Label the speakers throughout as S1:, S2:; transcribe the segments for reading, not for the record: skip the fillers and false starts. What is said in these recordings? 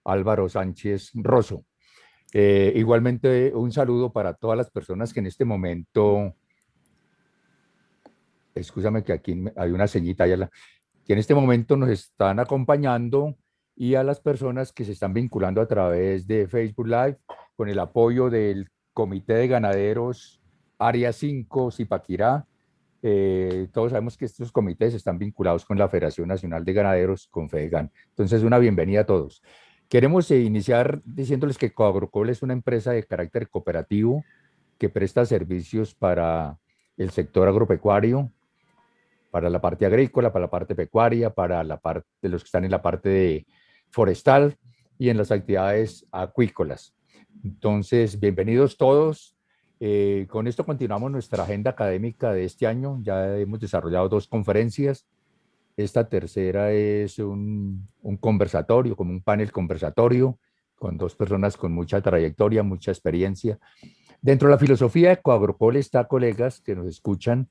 S1: Álvaro Sánchez Rosso. Igualmente, un saludo para todas las personas que en este momento, escúchame que aquí hay una ceñita, que en este momento nos están acompañando y a las personas que se están vinculando a través de Facebook Live con el apoyo del Comité de Ganaderos Área 5 Zipaquirá. Todos sabemos que estos comités están vinculados con la Federación Nacional de Ganaderos, con FEDEGAN. Entonces, una bienvenida a todos. Queremos iniciar diciéndoles que Coagrocol es una empresa de carácter cooperativo que presta servicios para el sector agropecuario, para la parte agrícola, para la parte pecuaria, para la parte de los que están en la parte de forestal y en las actividades acuícolas. Entonces, bienvenidos todos. Con esto continuamos nuestra agenda académica de este año. Ya hemos desarrollado 2 conferencias. Esta tercera es un conversatorio, como un panel conversatorio, con 2 personas con mucha trayectoria, mucha experiencia. Dentro de la filosofía de Coagrocol está, colegas que nos escuchan,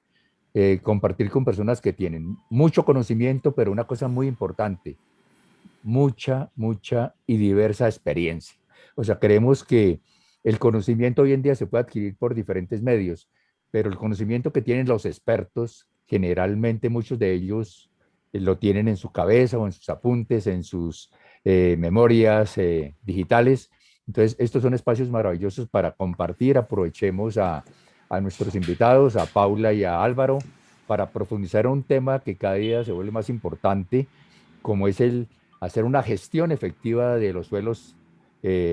S1: compartir con personas que tienen mucho conocimiento, pero una cosa muy importante, mucha y diversa experiencia. O sea, creemos que el conocimiento hoy en día se puede adquirir por diferentes medios, pero el conocimiento que tienen los expertos, generalmente muchos de ellos lo tienen en su cabeza o en sus apuntes, en sus memorias digitales. Entonces, estos son espacios maravillosos para compartir. Aprovechemos a nuestros invitados, a Paula y a Álvaro, para profundizar en un tema que cada día se vuelve más importante, como es el hacer una gestión efectiva de los suelos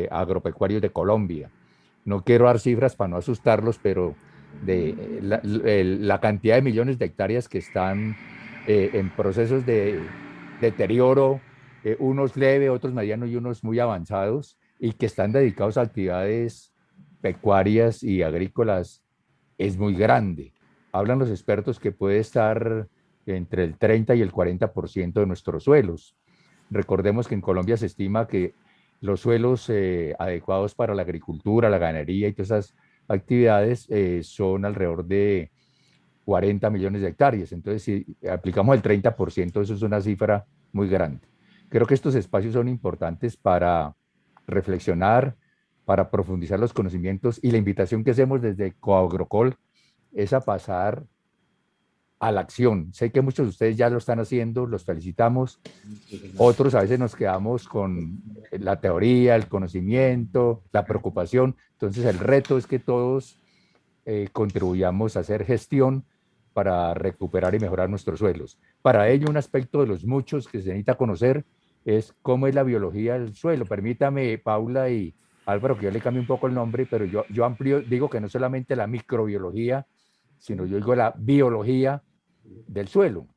S1: agropecuarios de Colombia. No quiero dar cifras para no asustarlos, pero de la cantidad de millones de hectáreas que están en procesos de deterioro, unos leve, otros medianos y unos muy avanzados, y que están dedicados a actividades pecuarias y agrícolas, es muy grande. Hablan los expertos que puede estar entre el 30 y el 40% de nuestros suelos. Recordemos que en Colombia se estima que los suelos adecuados para la agricultura, la ganadería y todas esas actividades son alrededor de 40 millones de hectáreas. Entonces, si aplicamos el 30%, eso es una cifra muy grande. Creo que estos espacios son importantes para reflexionar, para profundizar los conocimientos, y la invitación que hacemos desde Coagrocol es a pasar a la acción. Sé que muchos de ustedes ya lo están haciendo, los felicitamos. Otros a veces nos quedamos con la teoría, el conocimiento, la preocupación. Entonces el reto es que todos contribuyamos a hacer gestión para recuperar y mejorar nuestros suelos. Para ello, un aspecto de los muchos que se necesita conocer es cómo es la biología del suelo. Permítame, Paula y Álvaro, que yo le cambie un poco el nombre, pero yo amplio, digo que no solamente la microbiología, sino yo digo la biología del suelo,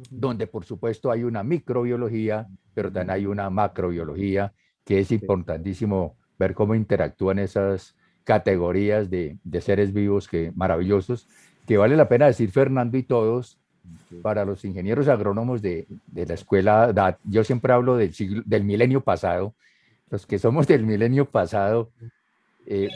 S1: donde por supuesto hay una microbiología, pero también hay una macrobiología, que es importantísimo ver cómo interactúan esas categorías de seres vivos que, maravillosos, que vale la pena decir, Fernando y todos, para los ingenieros agrónomos de la escuela, yo siempre hablo del milenio pasado, los que somos del milenio pasado, eh,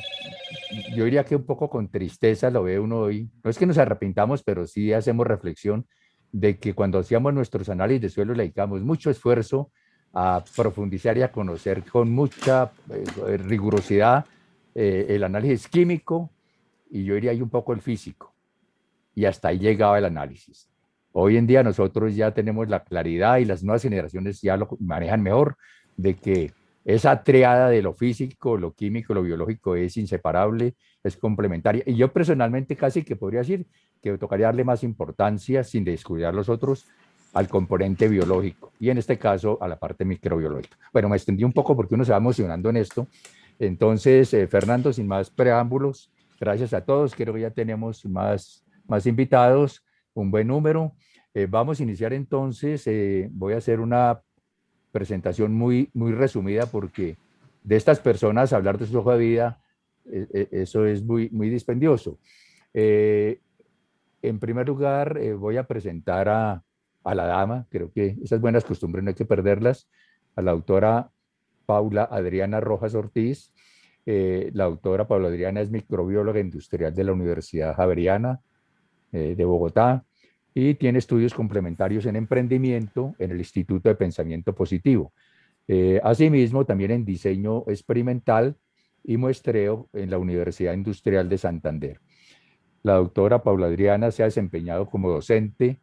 S1: yo diría que un poco con tristeza lo ve uno hoy. No es que nos arrepintamos, pero sí hacemos reflexión de que cuando hacíamos nuestros análisis de suelo le dedicamos mucho esfuerzo a profundizar y a conocer con mucha rigurosidad el análisis químico, y yo diría ahí un poco el físico, y hasta ahí llegaba el análisis. Hoy en día nosotros ya tenemos la claridad, y las nuevas generaciones ya lo manejan mejor, de que esa triada de lo físico, lo químico, lo biológico es inseparable, es complementaria. Y yo personalmente casi que podría decir que tocaría darle más importancia, sin descuidar los otros, al componente biológico, y en este caso a la parte microbiológica. Bueno, me extendí un poco porque uno se va emocionando en esto. Entonces, Fernando, sin más preámbulos, gracias a todos. Creo que ya tenemos más invitados, un buen número. Vamos a iniciar entonces. Voy a hacer una presentación muy resumida, porque de estas personas hablar de su hoja de vida, eso es muy dispendioso. Eh, en primer lugar, voy a presentar a la dama. Creo que esas buenas costumbres no hay que perderlas, a la autora Paula Adriana Rojas Ortiz. La autora Paula Adriana es microbióloga industrial de la Universidad Javeriana de Bogotá, y tiene estudios complementarios en emprendimiento en el Instituto de Pensamiento Positivo. Asimismo, también en diseño experimental y muestreo en la Universidad Industrial de Santander. La doctora Paula Adriana se ha desempeñado como docente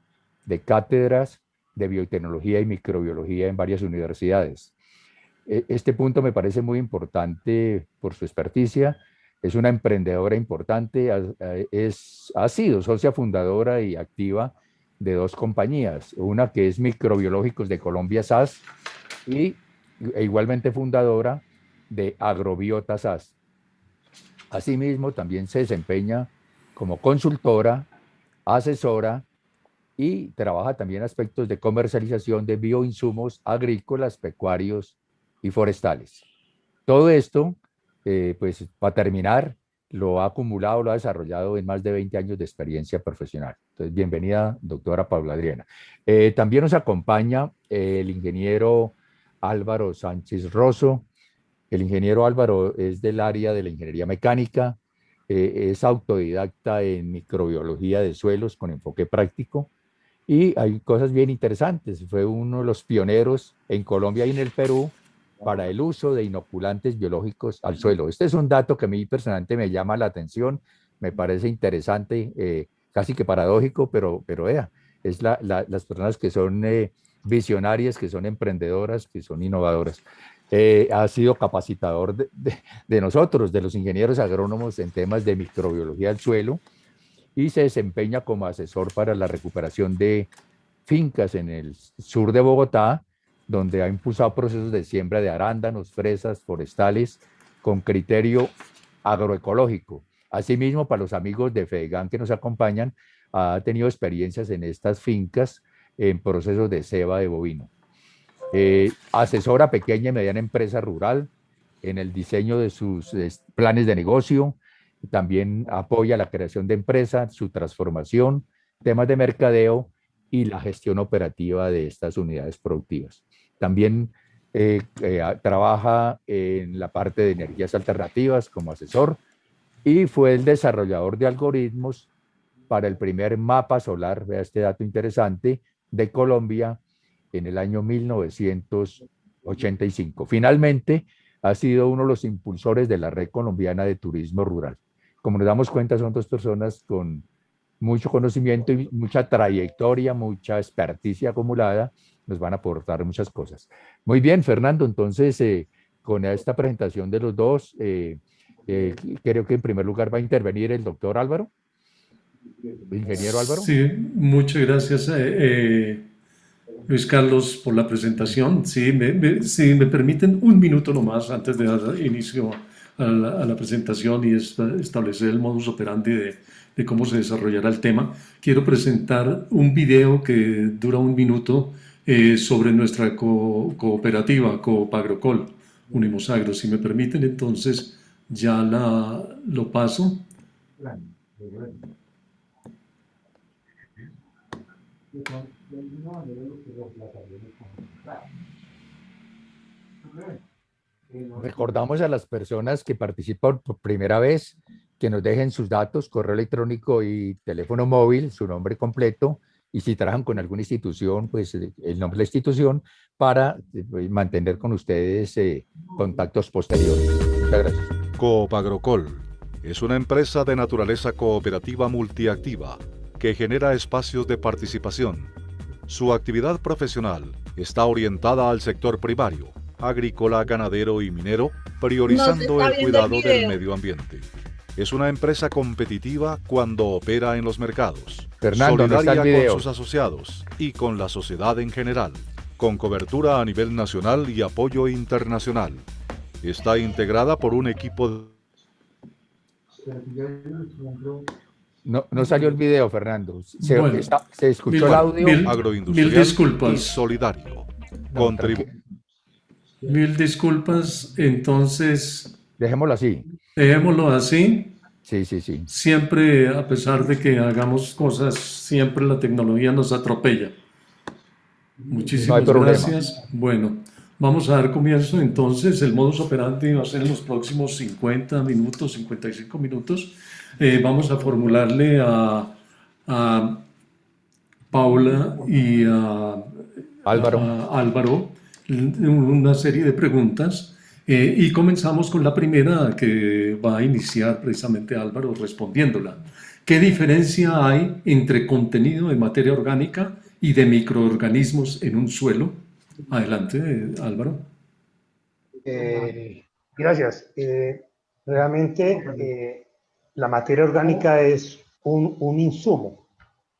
S1: de cátedras de biotecnología y microbiología en varias universidades. Este punto me parece muy importante por su experticia. Es una emprendedora importante, ha sido socia fundadora y activa de dos compañías, una que es Microbiológicos de Colombia SAS e igualmente fundadora de Agrobiota SAS. Asimismo, también se desempeña como consultora, asesora y trabaja también aspectos de comercialización de bioinsumos agrícolas, pecuarios y forestales. Todo esto, pues para terminar, lo ha acumulado, lo ha desarrollado en más de 20 años de experiencia profesional. Entonces, bienvenida, doctora Paula Adriana. También nos acompaña el ingeniero Álvaro Sánchez Rosso. El ingeniero Álvaro es del área de la ingeniería mecánica, es autodidacta en microbiología de suelos con enfoque práctico y hay cosas bien interesantes. Fue uno de los pioneros en Colombia y en el Perú para el uso de inoculantes biológicos al suelo. Este es un dato que a mí personalmente me llama la atención, me parece interesante, casi que paradójico, pero es las personas que son visionarias, que son emprendedoras, que son innovadoras. Ha sido capacitador de nosotros, de los ingenieros agrónomos en temas de microbiología del suelo y se desempeña como asesor para la recuperación de fincas en el sur de Bogotá, donde ha impulsado procesos de siembra de arándanos, fresas, forestales, con criterio agroecológico. Asimismo, para los amigos de FEDEGAN que nos acompañan, ha tenido experiencias en estas fincas en procesos de ceba de bovino. Asesora pequeña y mediana empresa rural en el diseño de sus planes de negocio, también apoya la creación de empresas, su transformación, temas de mercadeo y la gestión operativa de estas unidades productivas. También trabaja en la parte de energías alternativas como asesor y fue el desarrollador de algoritmos para el primer mapa solar, vea este dato interesante, de Colombia en el año 1985. Finalmente, ha sido uno de los impulsores de la Red Colombiana de Turismo Rural. Como nos damos cuenta, son dos personas con mucho conocimiento y mucha trayectoria, mucha experticia acumulada, nos van a aportar muchas cosas. Muy bien, Fernando, entonces, con esta presentación de los dos, creo que en primer lugar va a intervenir el doctor Álvaro, el ingeniero Álvaro.
S2: Sí, muchas gracias, Luis Carlos, por la presentación. Sí, si me permiten un minuto nomás antes de dar inicio a la presentación y establecer el modus operandi de cómo se desarrollará el tema, quiero presentar un video que dura un minuto sobre nuestra cooperativa, Coop Agrocol, Unimos Agro. Si me permiten, entonces ya lo paso.
S1: Recordamos a las personas que participan por primera vez que nos dejen sus datos, correo electrónico y teléfono móvil, su nombre completo, y si trabajan con alguna institución, pues el nombre de la institución para mantener con ustedes contactos posteriores. Muchas gracias.
S3: Coop Agrocol es una empresa de naturaleza cooperativa multiactiva que genera espacios de participación. Su actividad profesional está orientada al sector primario, agrícola, ganadero y minero, priorizando el cuidado del medio ambiente. Es una empresa competitiva cuando opera en los mercados,
S1: Fernando, no está el
S3: solidaria
S1: video.
S3: con sus asociados y con la sociedad en general, con cobertura a nivel nacional y apoyo internacional. Está integrada por un equipo de...
S1: No salió el video, Fernando.
S2: Bueno,
S1: Se escuchó el audio.
S2: mil
S3: agroindustrial y
S2: disculpas.
S3: solidario.
S1: No,
S2: Mil disculpas. Entonces,
S1: dejémoslo así.
S2: dejémoslo así.
S1: Sí, sí, sí.
S2: Siempre, a pesar de que hagamos cosas, siempre la tecnología nos atropella.
S1: No hay
S2: Muchísimas
S1: problema.
S2: gracias. Bueno, vamos a dar comienzo entonces. El modus operandi va a ser en los próximos 50 minutos, 55 minutos. Vamos a formularle a Paula y a
S1: Álvaro.
S2: Álvaro una serie de preguntas y comenzamos con la primera que va a iniciar precisamente Álvaro respondiéndola. ¿Qué diferencia hay entre contenido de materia orgánica y de microorganismos en un suelo? Adelante, Álvaro.
S4: Gracias. Realmente la materia orgánica es un insumo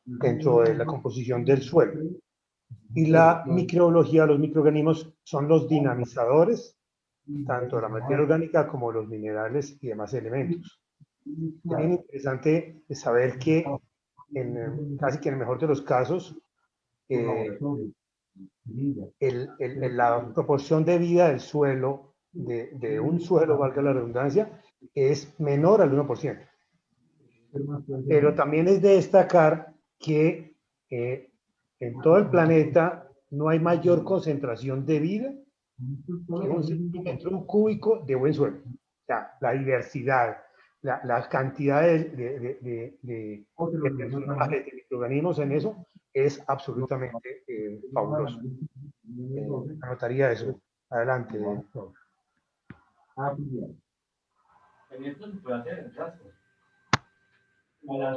S4: dentro de la composición del suelo. Y la microbiología, los microorganismos son los dinamizadores, tanto de la materia orgánica como los minerales y demás elementos. Es bien interesante saber que casi que en el mejor de los casos, la proporción de vida del suelo, de un suelo, valga la redundancia, es menor al 1%. Pero también es de destacar que en todo el planeta no hay mayor concentración de vida que un centímetro cúbico de buen suelo. O sea, la diversidad, la cantidad de personajes, de microorganismos en eso es absolutamente fabuloso. Anotaría eso. Adelante.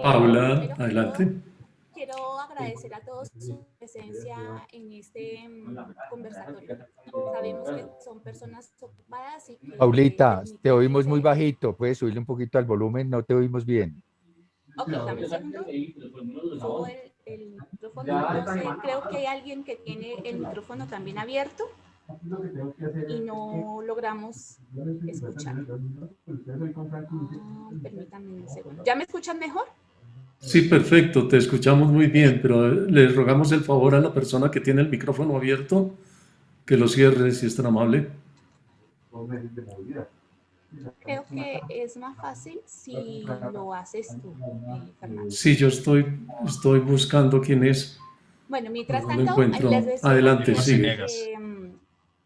S2: Paula, adelante.
S5: Quiero agradecer a todos su presencia en este conversatorio. Sabemos que son personas ocupadas y que
S1: Paulita, te oímos muy bajito. Puedes subirle un poquito al volumen, no te oímos bien.
S5: Ok, dame un segundo. Subo el micrófono. No sé, creo que hay alguien que tiene el micrófono también abierto y no logramos escuchar. Permítanme un segundo. ¿Ya me escuchan mejor?
S2: Sí, perfecto, te escuchamos muy bien, pero le rogamos el favor a la persona que tiene el micrófono abierto que lo cierre, si es tan amable.
S5: Creo que es más fácil si lo haces tú, Fernando.
S2: Sí, yo estoy buscando quién es.
S5: Bueno, mientras
S2: No lo
S5: tanto,
S2: encuentro.
S5: les deseo
S2: Adelante, sigue.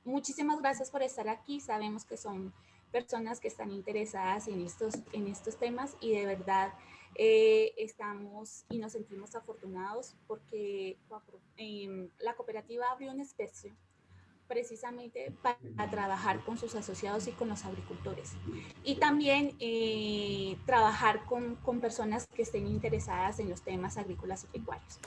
S5: muchísimas gracias por estar aquí. Sabemos que son personas que están interesadas en estos temas y de verdad estamos y nos sentimos afortunados porque la cooperativa abrió un espacio precisamente para trabajar con sus asociados y con los agricultores. Y también trabajar con personas que estén interesadas en los temas agrícolas y pecuarios.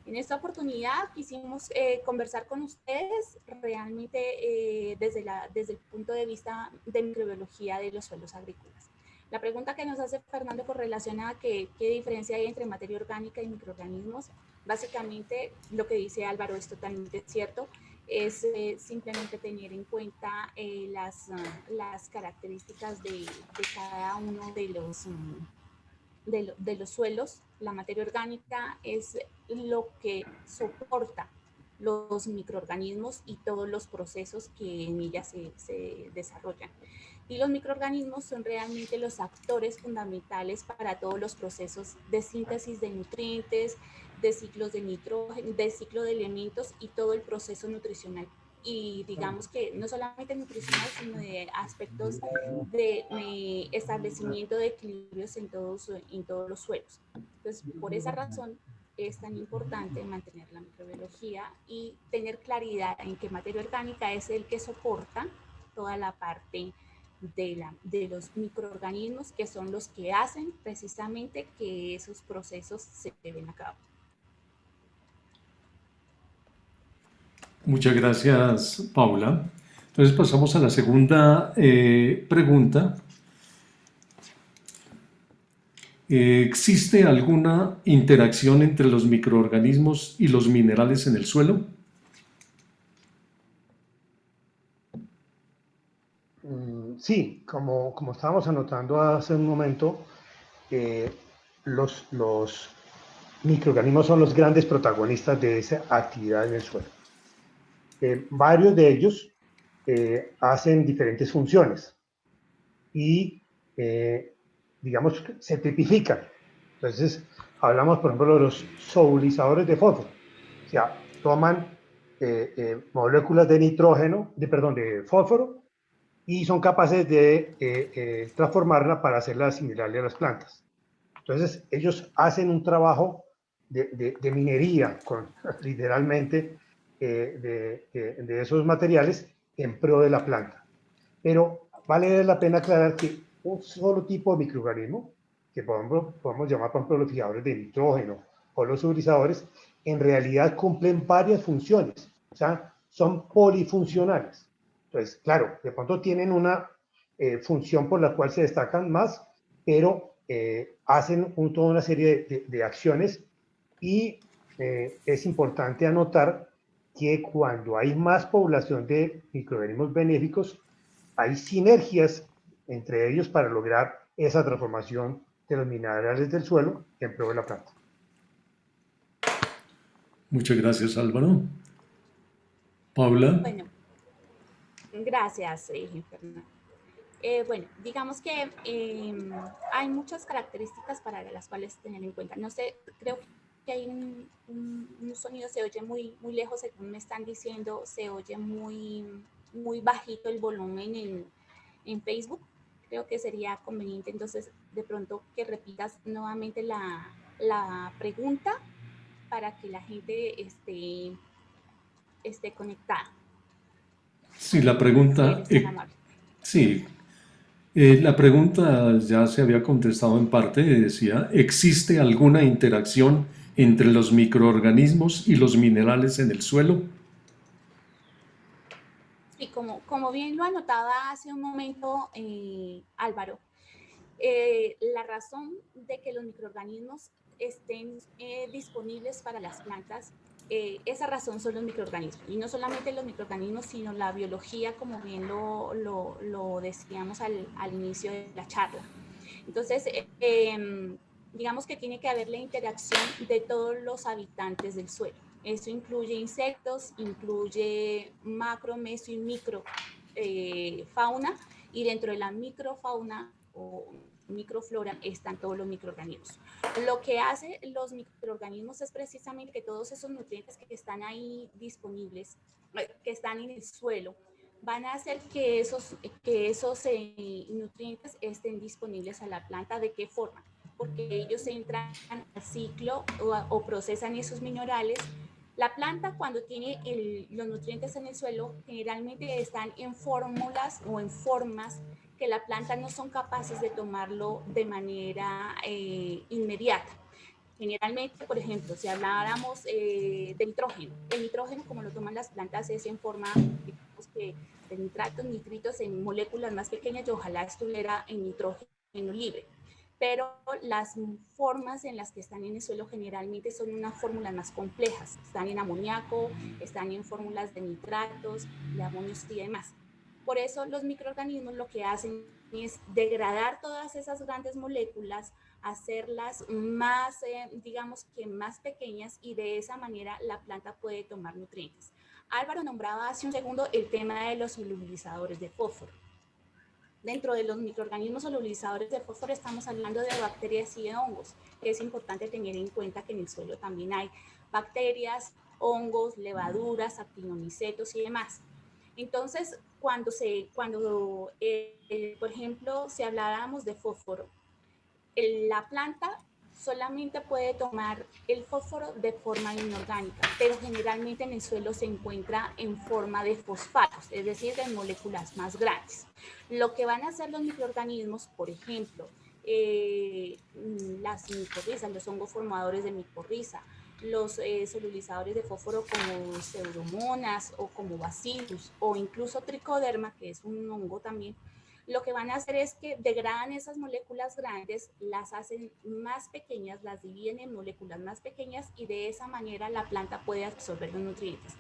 S5: En esta oportunidad quisimos conversar con ustedes realmente desde el punto de vista de microbiología de los suelos agrícolas. La pregunta que nos hace Fernando con relación a qué diferencia hay entre materia orgánica y microorganismos, básicamente lo que dice Álvaro es totalmente cierto, es simplemente tener en cuenta las características de cada uno de los suelos. La materia orgánica es lo que soporta los microorganismos y todos los procesos que en ella se desarrollan. Y los microorganismos son realmente los actores fundamentales para todos los procesos de síntesis de nutrientes, de ciclos de nitrógeno, de ciclo de elementos y todo el proceso nutricional. Y digamos que no solamente nutricional, sino de aspectos de establecimiento de equilibrios en todos los suelos. Entonces, por esa razón es tan importante mantener la microbiología y tener claridad en que materia orgánica es el que soporta toda la parte de los microorganismos, que son los que hacen precisamente que esos procesos se lleven a cabo.
S2: Muchas gracias, Paula. Entonces pasamos a la segunda pregunta. ¿Existe alguna interacción entre los microorganismos y los minerales en el suelo?
S4: Sí, como estábamos anotando hace un momento, los microorganismos son los grandes protagonistas de esa actividad en el suelo. Varios de ellos hacen diferentes funciones y, digamos, se tipifican. Entonces, hablamos, por ejemplo, de los solubilizadores de fósforo. O sea, toman moléculas de nitrógeno, de fósforo, y son capaces de transformarla para hacerla asimilable a las plantas. Entonces, ellos hacen un trabajo de minería, literalmente, de esos materiales en pro de la planta. Pero vale la pena aclarar que un solo tipo de microorganismo, que podemos llamar por ejemplo los fijadores de nitrógeno o los solubilizadores, en realidad cumplen varias funciones, o sea, son polifuncionales. Entonces, claro, de pronto tienen una función por la cual se destacan más, pero hacen toda una serie de acciones y es importante anotar que cuando hay más población de microorganismos benéficos, hay sinergias entre ellos para lograr esa transformación de los minerales del suelo en pro de la planta.
S2: Muchas gracias, Álvaro. Paula.
S5: Bueno, gracias, Fernando. Bueno, digamos que hay muchas características para las cuales tener en cuenta. No sé, creo que hay un sonido, se oye muy lejos, según me están diciendo, se oye muy bajito el volumen en Facebook. Creo que sería conveniente entonces de pronto que repitas nuevamente la pregunta para que la gente esté conectada.
S2: Sí, la pregunta, sí, la pregunta ya se había contestado en parte, decía, ¿existe alguna interacción entre los microorganismos y los minerales en el suelo?
S5: Sí, como bien lo anotaba hace un momento Álvaro, la razón de que los microorganismos estén disponibles para las plantas, esa razón son los microorganismos. Y no solamente los microorganismos, sino la biología, como bien lo decíamos al inicio de la charla. Entonces, digamos que tiene que haber la interacción de todos los habitantes del suelo. Eso incluye insectos, incluye macro, meso y micro fauna, y dentro de la microfauna o microflora están todos los microorganismos. Lo que hace los microorganismos es precisamente que todos esos nutrientes que están ahí disponibles, que están en el suelo, van a hacer que esos nutrientes estén disponibles a la planta. ¿De qué forma? Porque ellos entran al ciclo o procesan esos minerales. La planta, cuando tiene los nutrientes en el suelo, generalmente están en fórmulas o en formas que la planta no son capaces de tomarlo de manera inmediata. Generalmente, por ejemplo, si habláramos de nitrógeno, el nitrógeno, como lo toman las plantas, es en forma, digamos que, de nitratos, nitritos en moléculas más pequeñas, y ojalá estuviera en nitrógeno libre. Pero las formas en las que están en el suelo generalmente son unas fórmulas más complejas. Están en amoníaco, están en fórmulas de nitratos, de amonios y demás. Por eso los microorganismos lo que hacen es degradar todas esas grandes moléculas, hacerlas más, digamos que más pequeñas, y de esa manera la planta puede tomar nutrientes. Álvaro nombraba hace un segundo el tema de los solubilizadores de fósforo. Dentro de los microorganismos solubilizadores de fósforo estamos hablando de bacterias y de hongos, que es importante tener en cuenta que en el suelo también hay bacterias, hongos, levaduras, actinomicetos y demás. Entonces, cuando por ejemplo, si habláramos de fósforo, la planta solamente puede tomar el fósforo de forma inorgánica, pero generalmente en el suelo se encuentra en forma de fosfatos, es decir, de moléculas más grandes. Lo que van a hacer los microorganismos, por ejemplo, las micorrizas, los hongos formadores de micorriza, los solubilizadores de fósforo como pseudomonas o como bacillus o incluso tricoderma, que es un hongo también, lo que van a hacer es que degradan esas moléculas grandes, las hacen más pequeñas, las dividen en moléculas más pequeñas, y de esa manera la planta puede absorber los nutrientes.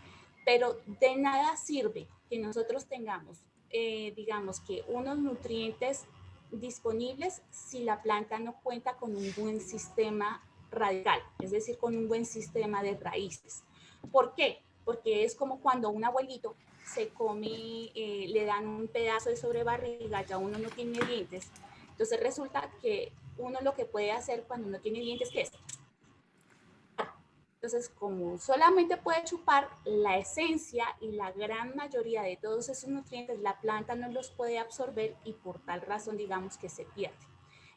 S5: Pero de nada sirve que nosotros tengamos, digamos que unos nutrientes disponibles si la planta no cuenta con un buen sistema radical, es decir, con un buen sistema de raíces. ¿Por qué? Porque es como cuando un abuelito se come, le dan un pedazo de sobrebarriga, ya uno no tiene dientes. Entonces resulta que uno lo que puede hacer cuando no tiene dientes, ¿qué es? Entonces, como solamente puede chupar, la esencia y la gran mayoría de todos esos nutrientes, la planta no los puede absorber y por tal razón digamos que se pierde.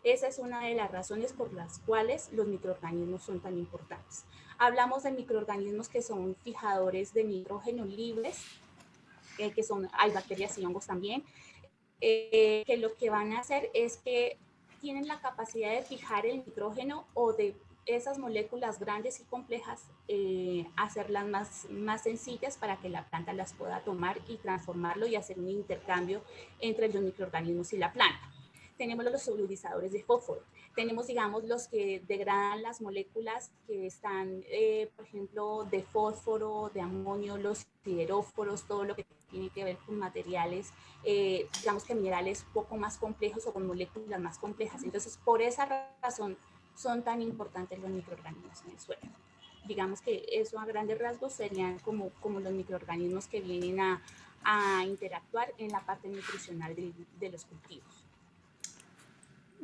S5: Esa es una de las razones por las cuales los microorganismos son tan importantes. Hablamos de microorganismos que son fijadores de nitrógeno libres, hay bacterias y hongos también, que lo que van a hacer es que tienen la capacidad de fijar el nitrógeno o de esas moléculas grandes y complejas, hacerlas más sencillas para que la planta las pueda tomar y transformarlo y hacer un intercambio entre los microorganismos y la planta. Tenemos los solubilizadores de fósforo. Tenemos, digamos, los que degradan las moléculas que están, por ejemplo, de fósforo, de amonio, los sideróforos, todo lo que tiene que ver con materiales, digamos que minerales poco más complejos o con moléculas más complejas. Entonces, por esa razón son tan importantes los microorganismos en el suelo. Digamos que eso a grandes rasgos serían como los microorganismos que vienen a interactuar en la parte nutricional de los cultivos.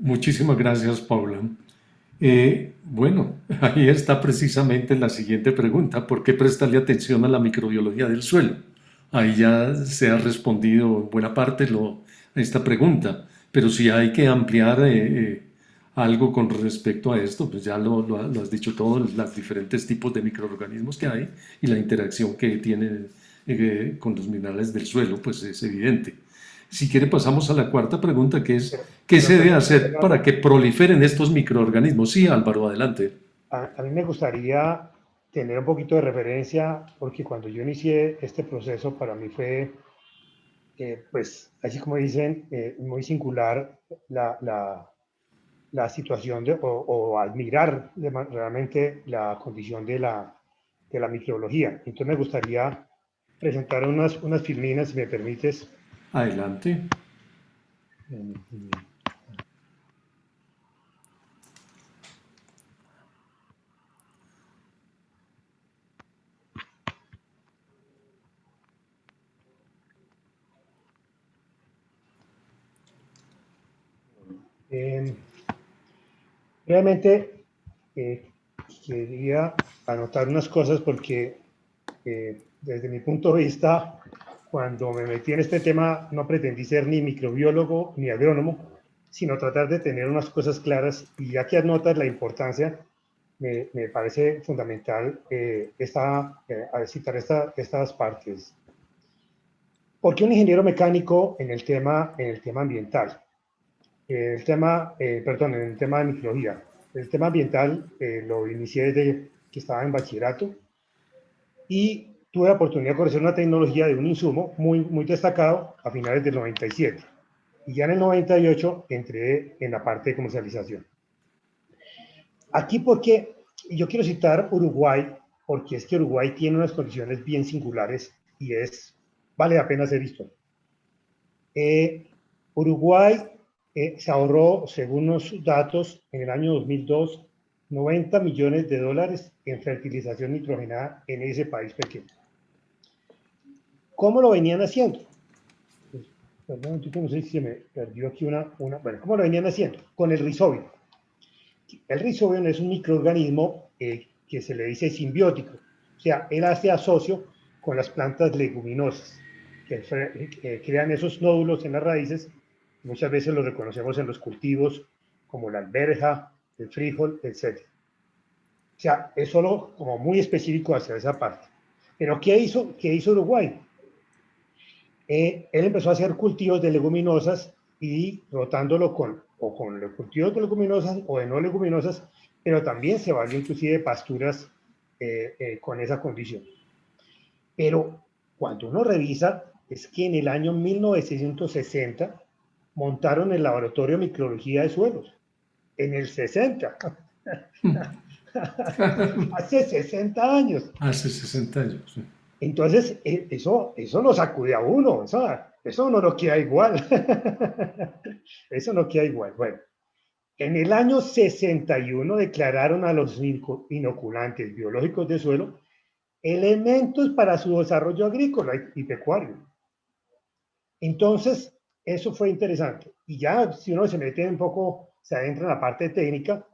S2: Muchísimas gracias, Paula. Bueno, ahí está precisamente la siguiente pregunta. ¿Por qué prestarle atención a la microbiología del suelo? Ahí ya se ha respondido en buena parte a esta pregunta, pero si hay que ampliar algo con respecto a esto, pues ya lo has dicho todo, los diferentes tipos de microorganismos que hay y la interacción que tienen con los minerales del suelo, pues es evidente. Si quiere pasamos a la cuarta pregunta, que es ¿qué se debe hacer para que proliferen estos microorganismos? Sí, Álvaro, adelante.
S4: A mí me gustaría tener un poquito de referencia, porque cuando yo inicié este proceso, para mí fue, pues, así como dicen, muy singular la situación o admirar realmente la condición de la microbiología. Entonces me gustaría presentar unas filminas, si me permites.
S2: Adelante.
S4: Realmente quería anotar unas cosas porque desde mi punto de vista, cuando me metí en este tema, no pretendí ser ni microbiólogo ni agrónomo, sino tratar de tener unas cosas claras. Y ya que anotas la importancia, me parece fundamental citar estas partes. ¿Por qué un ingeniero mecánico en el tema ambiental? En el tema de microbiología. El tema ambiental lo inicié desde que estaba en bachillerato y tuve la oportunidad de conocer una tecnología de un insumo muy destacado a finales del 97. Y ya en el 98 entré en la parte de comercialización. Aquí porque yo quiero citar Uruguay, porque es que Uruguay tiene unas condiciones bien singulares y vale la pena ser visto. Uruguay se ahorró, según los datos, en el año 2002, $90 millones en fertilización nitrogenada en ese país pequeño. ¿Cómo lo venían haciendo? Perdón, yo no sé si se me perdió aquí bueno, ¿cómo lo venían haciendo? Con el rizobio. El rizobio es un microorganismo que se le dice simbiótico. O sea, él hace asocio con las plantas leguminosas, que crean esos nódulos en las raíces. Muchas veces los reconocemos en los cultivos, como la alberja, el frijol, etc. O sea, es solo como muy específico hacia esa parte. Pero ¿qué hizo Uruguay? Él empezó a hacer cultivos de leguminosas y rotándolo con los cultivos de leguminosas o de no leguminosas, pero también se valió inclusive de pasturas con esa condición. Pero cuando uno revisa, es que en el año 1960 montaron el laboratorio de microbiología de suelos. En el 60. Hace 60 años.
S2: Hace 60 años. Sí.
S4: Entonces, eso lo sacude a uno, eso no lo queda igual. Eso no queda igual. Bueno, en el año 61 declararon a los inoculantes biológicos de suelo elementos para su desarrollo agrícola y pecuario. Entonces, eso fue interesante. Y ya, si uno se mete un poco, se adentra en la parte técnica,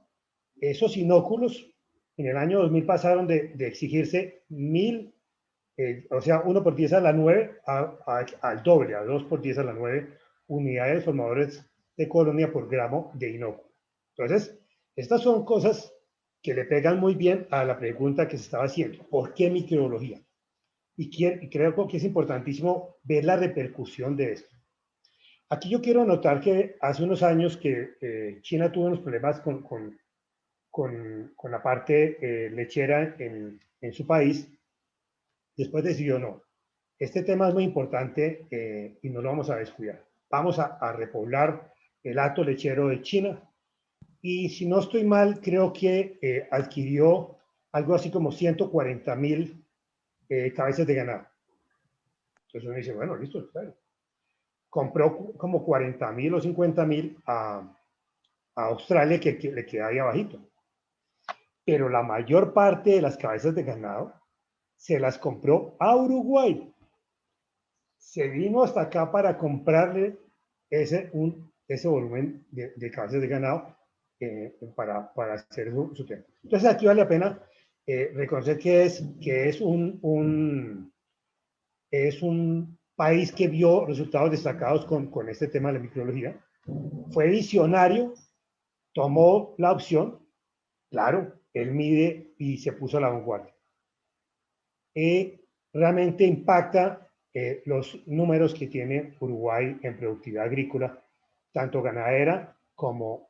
S4: esos inóculos en el año 2000 pasaron de exigirse 1000, o sea, 1 por 10 a la 9 al doble, a 2 por 10 a la 9 unidades formadores de colonia por gramo de inóculo. Entonces, estas son cosas que le pegan muy bien a la pregunta que se estaba haciendo. ¿Por qué microbiología? Y creo que es importantísimo ver la repercusión de esto. Aquí yo quiero anotar que hace unos años que China tuvo unos problemas con la parte lechera en su país. Después decidió, no, este tema es muy importante y no lo vamos a descuidar. Vamos a repoblar el hato lechero de China. Y si no estoy mal, creo que adquirió algo así como 140.000 cabezas de ganado. Entonces uno dice, bueno, listo, claro. Compró como 40.000 o 50.000 a Australia, que le queda ahí abajito. Pero la mayor parte de las cabezas de ganado se las compró a Uruguay. Se vino hasta acá para comprarle ese volumen de cabezas de ganado para hacer su tema. Entonces aquí vale la pena reconocer que es un país que vio resultados destacados con este tema de la microbiología. Fue visionario, tomó la opción, claro, él mide y se puso a la vanguardia. Realmente impacta los números que tiene Uruguay en productividad agrícola, tanto ganadera como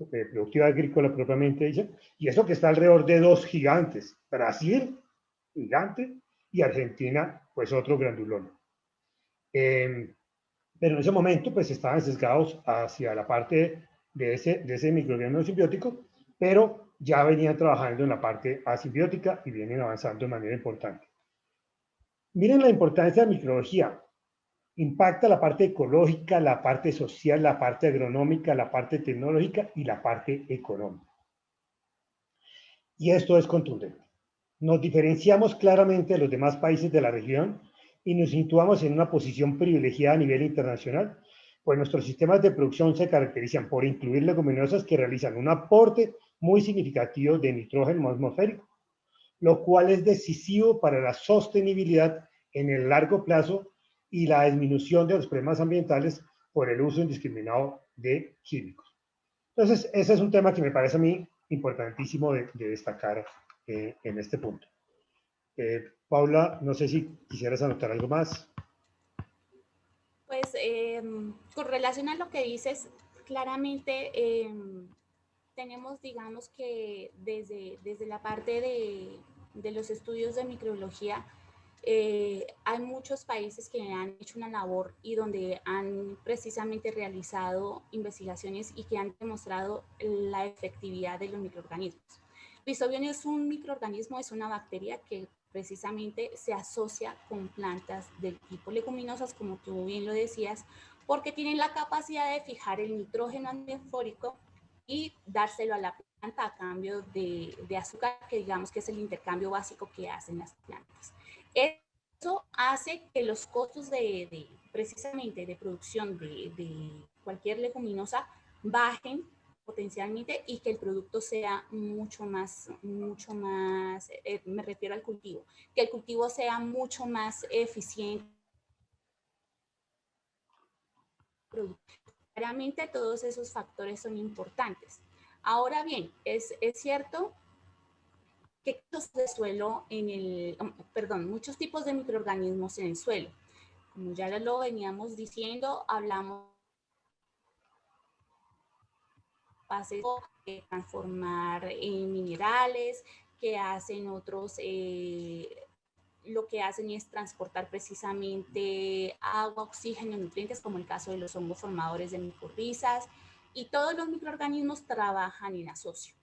S4: productiva agrícola propiamente dicha, y eso que está alrededor de dos gigantes, Brasil, gigante, y Argentina, pues otro grandulón. Pero en ese momento, pues estaban sesgados hacia la parte de ese microorganismo simbiótico, pero ya venían trabajando en la parte asimbiótica y vienen avanzando de manera importante. Miren la importancia de la microbiología. Impacta la parte ecológica, la parte social, la parte agronómica, la parte tecnológica y la parte económica. Y esto es contundente. Nos diferenciamos claramente de los demás países de la región y nos situamos en una posición privilegiada a nivel internacional, pues nuestros sistemas de producción se caracterizan por incluir leguminosas que realizan un aporte muy significativo de nitrógeno atmosférico, lo cual es decisivo para la sostenibilidad en el largo plazo y la disminución de los problemas ambientales por el uso indiscriminado de químicos. Entonces, ese es un tema que me parece a mí importantísimo de destacar en este punto. Paula, no sé si quisieras anotar algo más.
S5: Pues con relación a lo que dices, claramente tenemos, digamos que desde la parte de los estudios de microbiología, hay muchos países que han hecho una labor y donde han precisamente realizado investigaciones y que han demostrado la efectividad de los microorganismos. Rhizobionum es un microorganismo, es una bacteria que precisamente se asocia con plantas del tipo leguminosas, como tú bien lo decías, porque tienen la capacidad de fijar el nitrógeno atmosférico y dárselo a la planta a cambio de azúcar, que digamos que es el intercambio básico que hacen las plantas. Eso hace que los costos precisamente de producción de cualquier leguminosa bajen potencialmente y que el producto sea mucho más, me refiero al cultivo, que el cultivo sea mucho más eficiente. Claramente todos esos factores son importantes. Ahora bien, es cierto que muchos de suelo muchos tipos de microorganismos en el suelo. Como ya lo veníamos diciendo, hablamos de transformar en minerales, que hacen otros, lo que hacen es transportar precisamente agua, oxígeno, nutrientes, como el caso de los hongos formadores de micorrizas, y todos los microorganismos trabajan en asocio.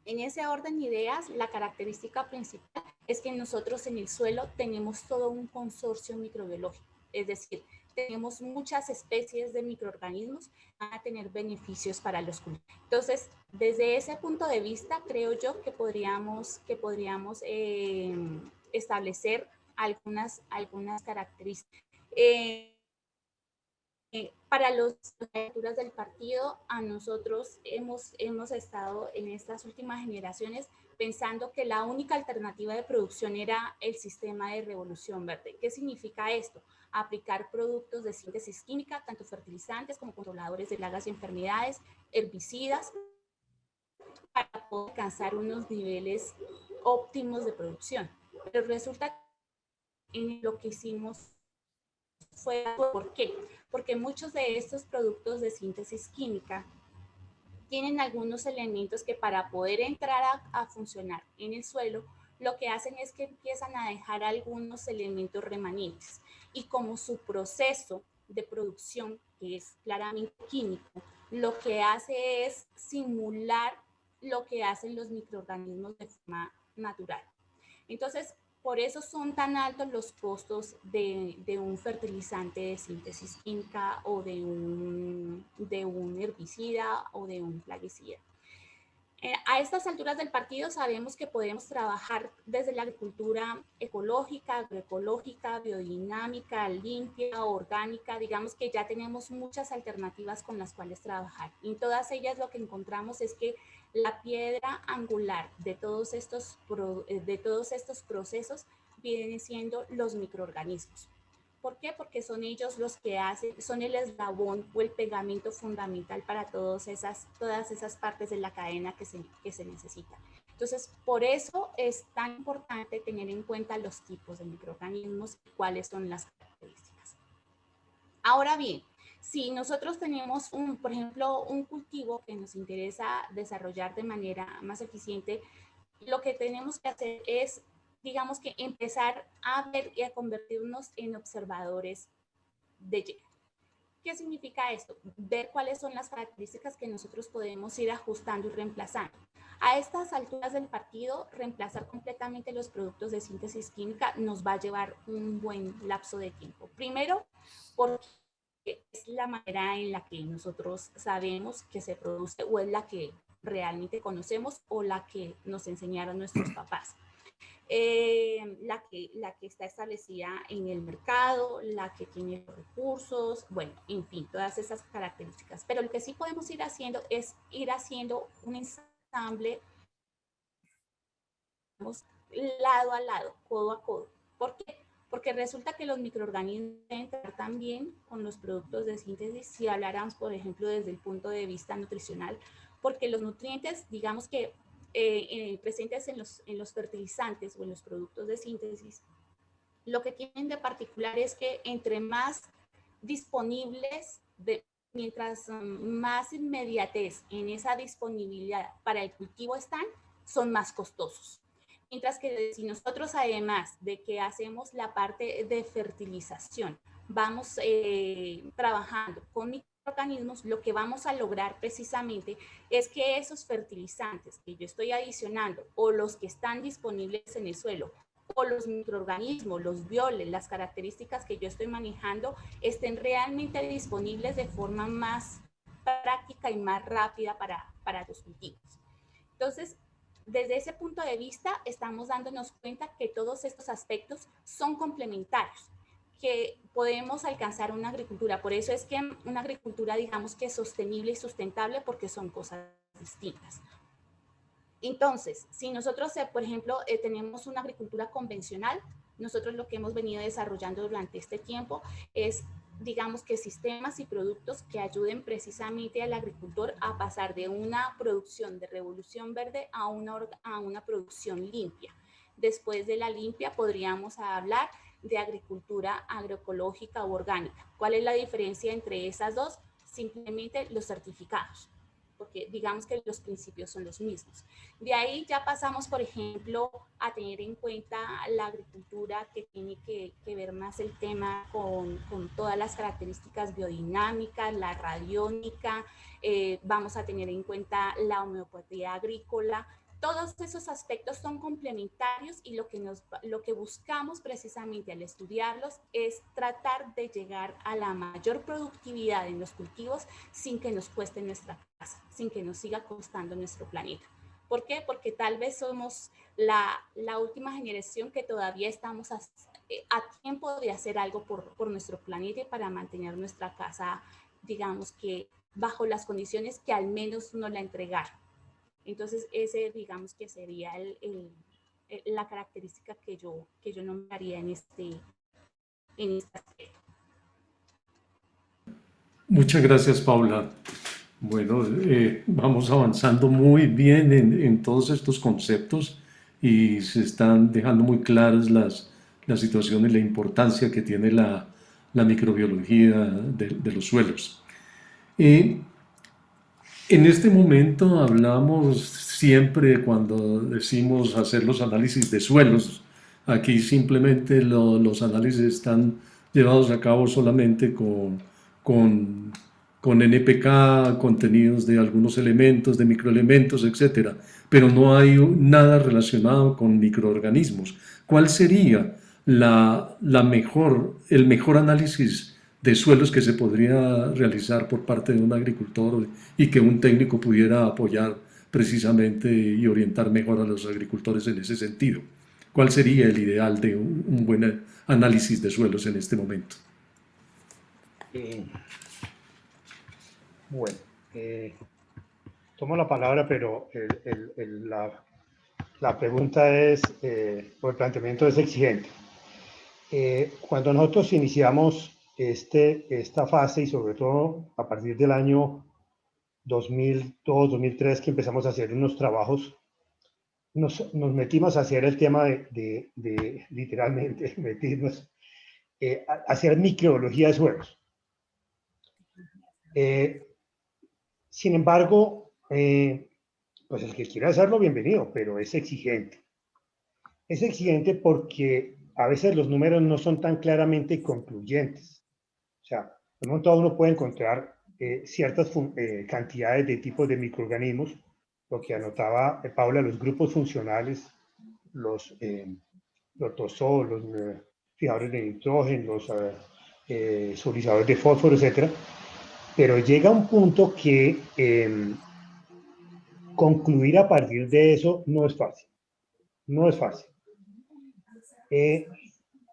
S5: En ese orden de ideas, la característica principal es que nosotros en el suelo tenemos todo un consorcio microbiológico, es decir, tenemos muchas especies de microorganismos que van a tener beneficios para los cultivos. Entonces, desde ese punto de vista, creo yo que podríamos establecer algunas características. Para las lecturas del partido, a nosotros hemos estado en estas últimas generaciones pensando que la única alternativa de producción era el sistema de revolución verde. ¿Qué significa esto? Aplicar productos de síntesis química, tanto fertilizantes como controladores de plagas y enfermedades, herbicidas, para poder alcanzar unos niveles óptimos de producción. Pero resulta que lo que hicimos fue, ¿por qué? Porque muchos de estos productos de síntesis química tienen algunos elementos que para poder entrar a funcionar en el suelo, lo que hacen es que empiezan a dejar algunos elementos remanentes. Y como su proceso de producción, que es claramente químico, lo que hace es simular lo que hacen los microorganismos de forma natural. Entonces, por eso son tan altos los costos de un fertilizante de síntesis química o de un herbicida o de un plaguicida. A estas alturas del partido sabemos que podemos trabajar desde la agricultura ecológica, agroecológica, biodinámica, limpia, orgánica. Digamos que ya tenemos muchas alternativas con las cuales trabajar. Y en todas ellas lo que encontramos es que la piedra angular de todos estos procesos vienen siendo los microorganismos. ¿Por qué? Porque son ellos los que son el eslabón o el pegamento fundamental para todas esas partes de la cadena que se necesitan. Entonces, por eso es tan importante tener en cuenta los tipos de microorganismos y cuáles son las características. Ahora bien, si nosotros tenemos, por ejemplo, un cultivo que nos interesa desarrollar de manera más eficiente, lo que tenemos que hacer es, digamos que empezar a ver y a convertirnos en observadores de lleno. ¿Qué significa esto? Ver cuáles son las características que nosotros podemos ir ajustando y reemplazando. A estas alturas del partido, reemplazar completamente los productos de síntesis química nos va a llevar un buen lapso de tiempo. Primero, porque es la manera en la que nosotros sabemos que se produce o es la que realmente conocemos o la que nos enseñaron nuestros papás. La que está establecida en el mercado, la que tiene los recursos, bueno, en fin, todas esas características. Pero lo que sí podemos ir haciendo es ir haciendo un ensamble lado a lado, codo a codo. ¿Por qué? Porque resulta que los microorganismos deben entrar también con los productos de síntesis, si habláramos, por ejemplo, desde el punto de vista nutricional, porque los nutrientes, digamos que presentes en los fertilizantes o en los productos de síntesis, lo que tienen de particular es que entre más disponibles, mientras más inmediatez en esa disponibilidad para el cultivo están, son más costosos. Mientras que si nosotros, además de que hacemos la parte de fertilización, vamos trabajando con microorganismos, lo que vamos a lograr precisamente es que esos fertilizantes que yo estoy adicionando o los que están disponibles en el suelo o los microorganismos, los bioles, las características que yo estoy manejando estén realmente disponibles de forma más práctica y más rápida para los cultivos. Entonces, desde ese punto de vista, estamos dándonos cuenta que todos estos aspectos son complementarios, que podemos alcanzar una agricultura. Por eso es que una agricultura, digamos que sostenible y sustentable, porque son cosas distintas. Entonces, si nosotros, por ejemplo, tenemos una agricultura convencional, nosotros lo que hemos venido desarrollando durante este tiempo es, digamos que sistemas y productos que ayuden precisamente al agricultor a pasar de una producción de revolución verde a una producción limpia. Después de la limpia podríamos hablar de agricultura agroecológica o orgánica. ¿Cuál es la diferencia entre esas dos? Simplemente los certificados, porque digamos que los principios son los mismos. De ahí ya pasamos, por ejemplo, a tener en cuenta la agricultura que tiene que ver más el tema con todas las características biodinámicas, la radiónica, vamos a tener en cuenta la homeopatía agrícola. Todos esos aspectos son complementarios y lo que buscamos precisamente al estudiarlos es tratar de llegar a la mayor productividad en los cultivos sin que nos cueste nuestra casa, sin que nos siga costando nuestro planeta. ¿Por qué? Porque tal vez somos la última generación que todavía estamos a tiempo de hacer algo por nuestro planeta y para mantener nuestra casa, digamos que bajo las condiciones que al menos nos la entregaron. Entonces, ese, digamos que sería la característica que yo nombraría en este aspecto.
S2: Muchas gracias, Paula. Bueno, vamos avanzando muy bien en todos estos conceptos y se están dejando muy claras las situaciones, la importancia que tiene la microbiología de los suelos. Eh, en este momento hablamos siempre cuando decimos hacer los análisis de suelos. Aquí simplemente los análisis están llevados a cabo solamente con, con NPK, contenidos de algunos elementos, de microelementos, etcétera, pero no hay nada relacionado con microorganismos. ¿Cuál sería el mejor análisis de suelos que se podría realizar por parte de un agricultor y que un técnico pudiera apoyar precisamente y orientar mejor a los agricultores en ese sentido? ¿Cuál sería el ideal de un buen análisis de suelos en este momento?
S4: Bueno, tomo la palabra, pero la pregunta es, o el planteamiento es exigente. Cuando nosotros iniciamos esta fase y sobre todo a partir del año 2002, 2003 que empezamos a hacer unos trabajos, nos metimos a hacer el tema de literalmente metirnos a hacer microbiología de suelos. Sin embargo, pues el que quiera hacerlo, bienvenido, pero es exigente. Es exigente porque a veces los números no son tan claramente concluyentes. O sea, de momento uno puede encontrar ciertas cantidades de tipos de microorganismos, lo que anotaba Paula, los grupos funcionales, los tosol, los fijadores de nitrógeno, los solubilizadores de fósforo, etcétera. Pero llega un punto que concluir a partir de eso no es fácil. No es fácil.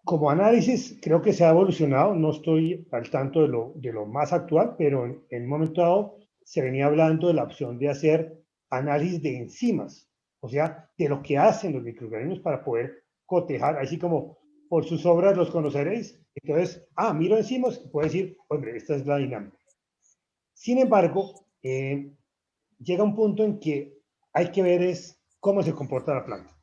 S4: Como análisis, creo que se ha evolucionado. No estoy al tanto de lo más actual, pero en un momento dado se venía hablando de la opción de hacer análisis de enzimas, o sea, de lo que hacen los microorganismos para poder cotejar, así como por sus obras los conoceréis. Entonces, miro enzimas y puedo decir, hombre, esta es la dinámica. Sin embargo, llega un punto en que hay que ver es cómo se comporta la planta.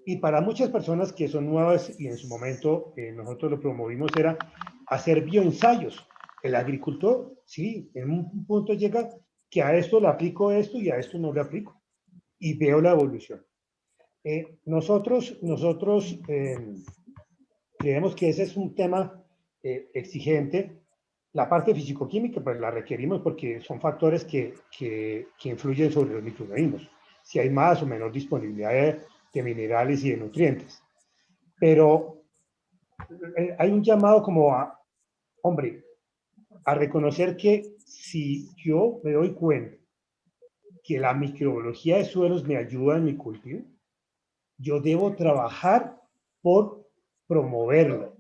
S4: Y para muchas personas que son nuevas y en su momento nosotros lo promovimos era hacer bioensayos. El agricultor, sí, en un punto llega que a esto le aplico esto y a esto no le aplico. Y veo la evolución. Nosotros creemos que ese es un tema exigente. La parte físico-química, pues la requerimos porque son factores que influyen sobre los microorganismos. Si hay más o menor disponibilidad de minerales y de nutrientes. Pero hay un llamado como hombre, a reconocer que si yo me doy cuenta que la microbiología de suelos me ayuda en mi cultivo, yo debo trabajar por promoverla.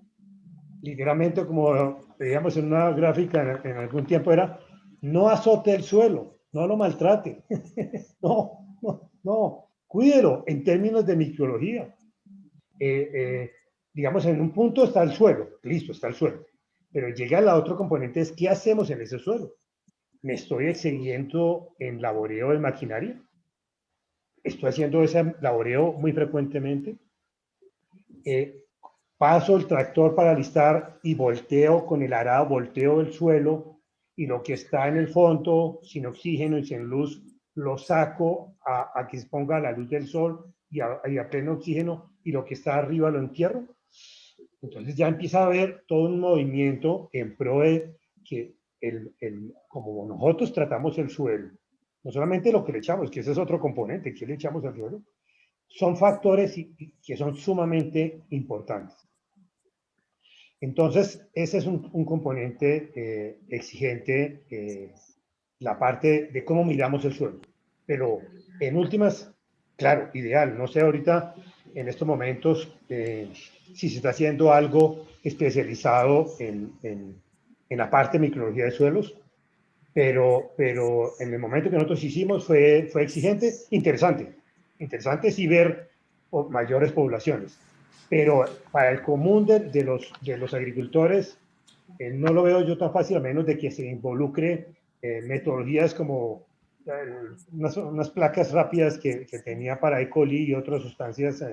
S4: Literalmente, como veíamos en una gráfica en algún tiempo, era no azote el suelo, no lo maltrate. no. Cuídelo en términos de microbiología. Digamos, en un punto está el suelo, listo, está el suelo. Pero llega la otro componente, es ¿qué hacemos en ese suelo? ¿Me estoy excediendo en laboreo de maquinaria? ¿Estoy haciendo ese laboreo muy frecuentemente? Paso el tractor para alistar y volteo con el arado, volteo el suelo y lo que está en el fondo, sin oxígeno y sin luz, lo saco a que se ponga a la luz del sol y a pleno oxígeno, y lo que está arriba lo entierro. Entonces ya empieza a haber todo un movimiento en pro de que como nosotros tratamos el suelo, no solamente lo que le echamos, que ese es otro componente, que le echamos al suelo, son factores que son sumamente importantes. Entonces, ese es un componente exigente, la parte de cómo miramos el suelo. Pero en últimas, claro, ideal. No sé ahorita, en estos momentos, si se está haciendo algo especializado en la parte de microbiología de suelos, pero en el momento que nosotros hicimos fue exigente, interesante sí ver mayores poblaciones, pero para el común de los agricultores no lo veo yo tan fácil, a menos de que se involucre metodologías como unas placas rápidas que tenía para E. coli y otras sustancias,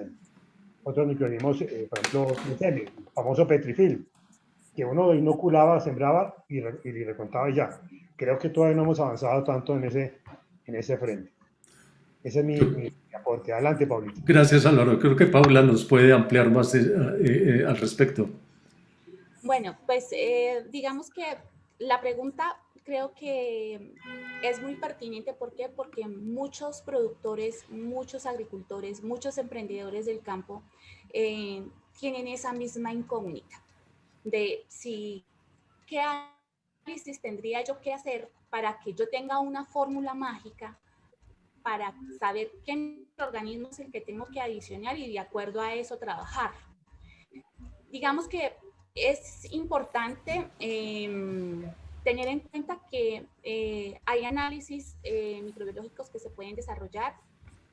S4: otros microorganismos, por ejemplo, el famoso petrifilm, que uno inoculaba, sembraba y recontaba ya. Creo que todavía no hemos avanzado tanto en ese frente. Ese es mi aporte. Adelante, Paulito.
S2: Gracias, Álvaro. Creo que Paula nos puede ampliar más al respecto.
S5: Bueno, pues digamos que la pregunta creo que es muy pertinente. ¿Por qué? Porque muchos productores, muchos agricultores, muchos emprendedores del campo tienen esa misma incógnita de si qué análisis tendría yo que hacer para que yo tenga una fórmula mágica para saber qué organismo es el que tengo que adicionar y de acuerdo a eso trabajar. Digamos que es importante tener en cuenta que hay análisis microbiológicos que se pueden desarrollar.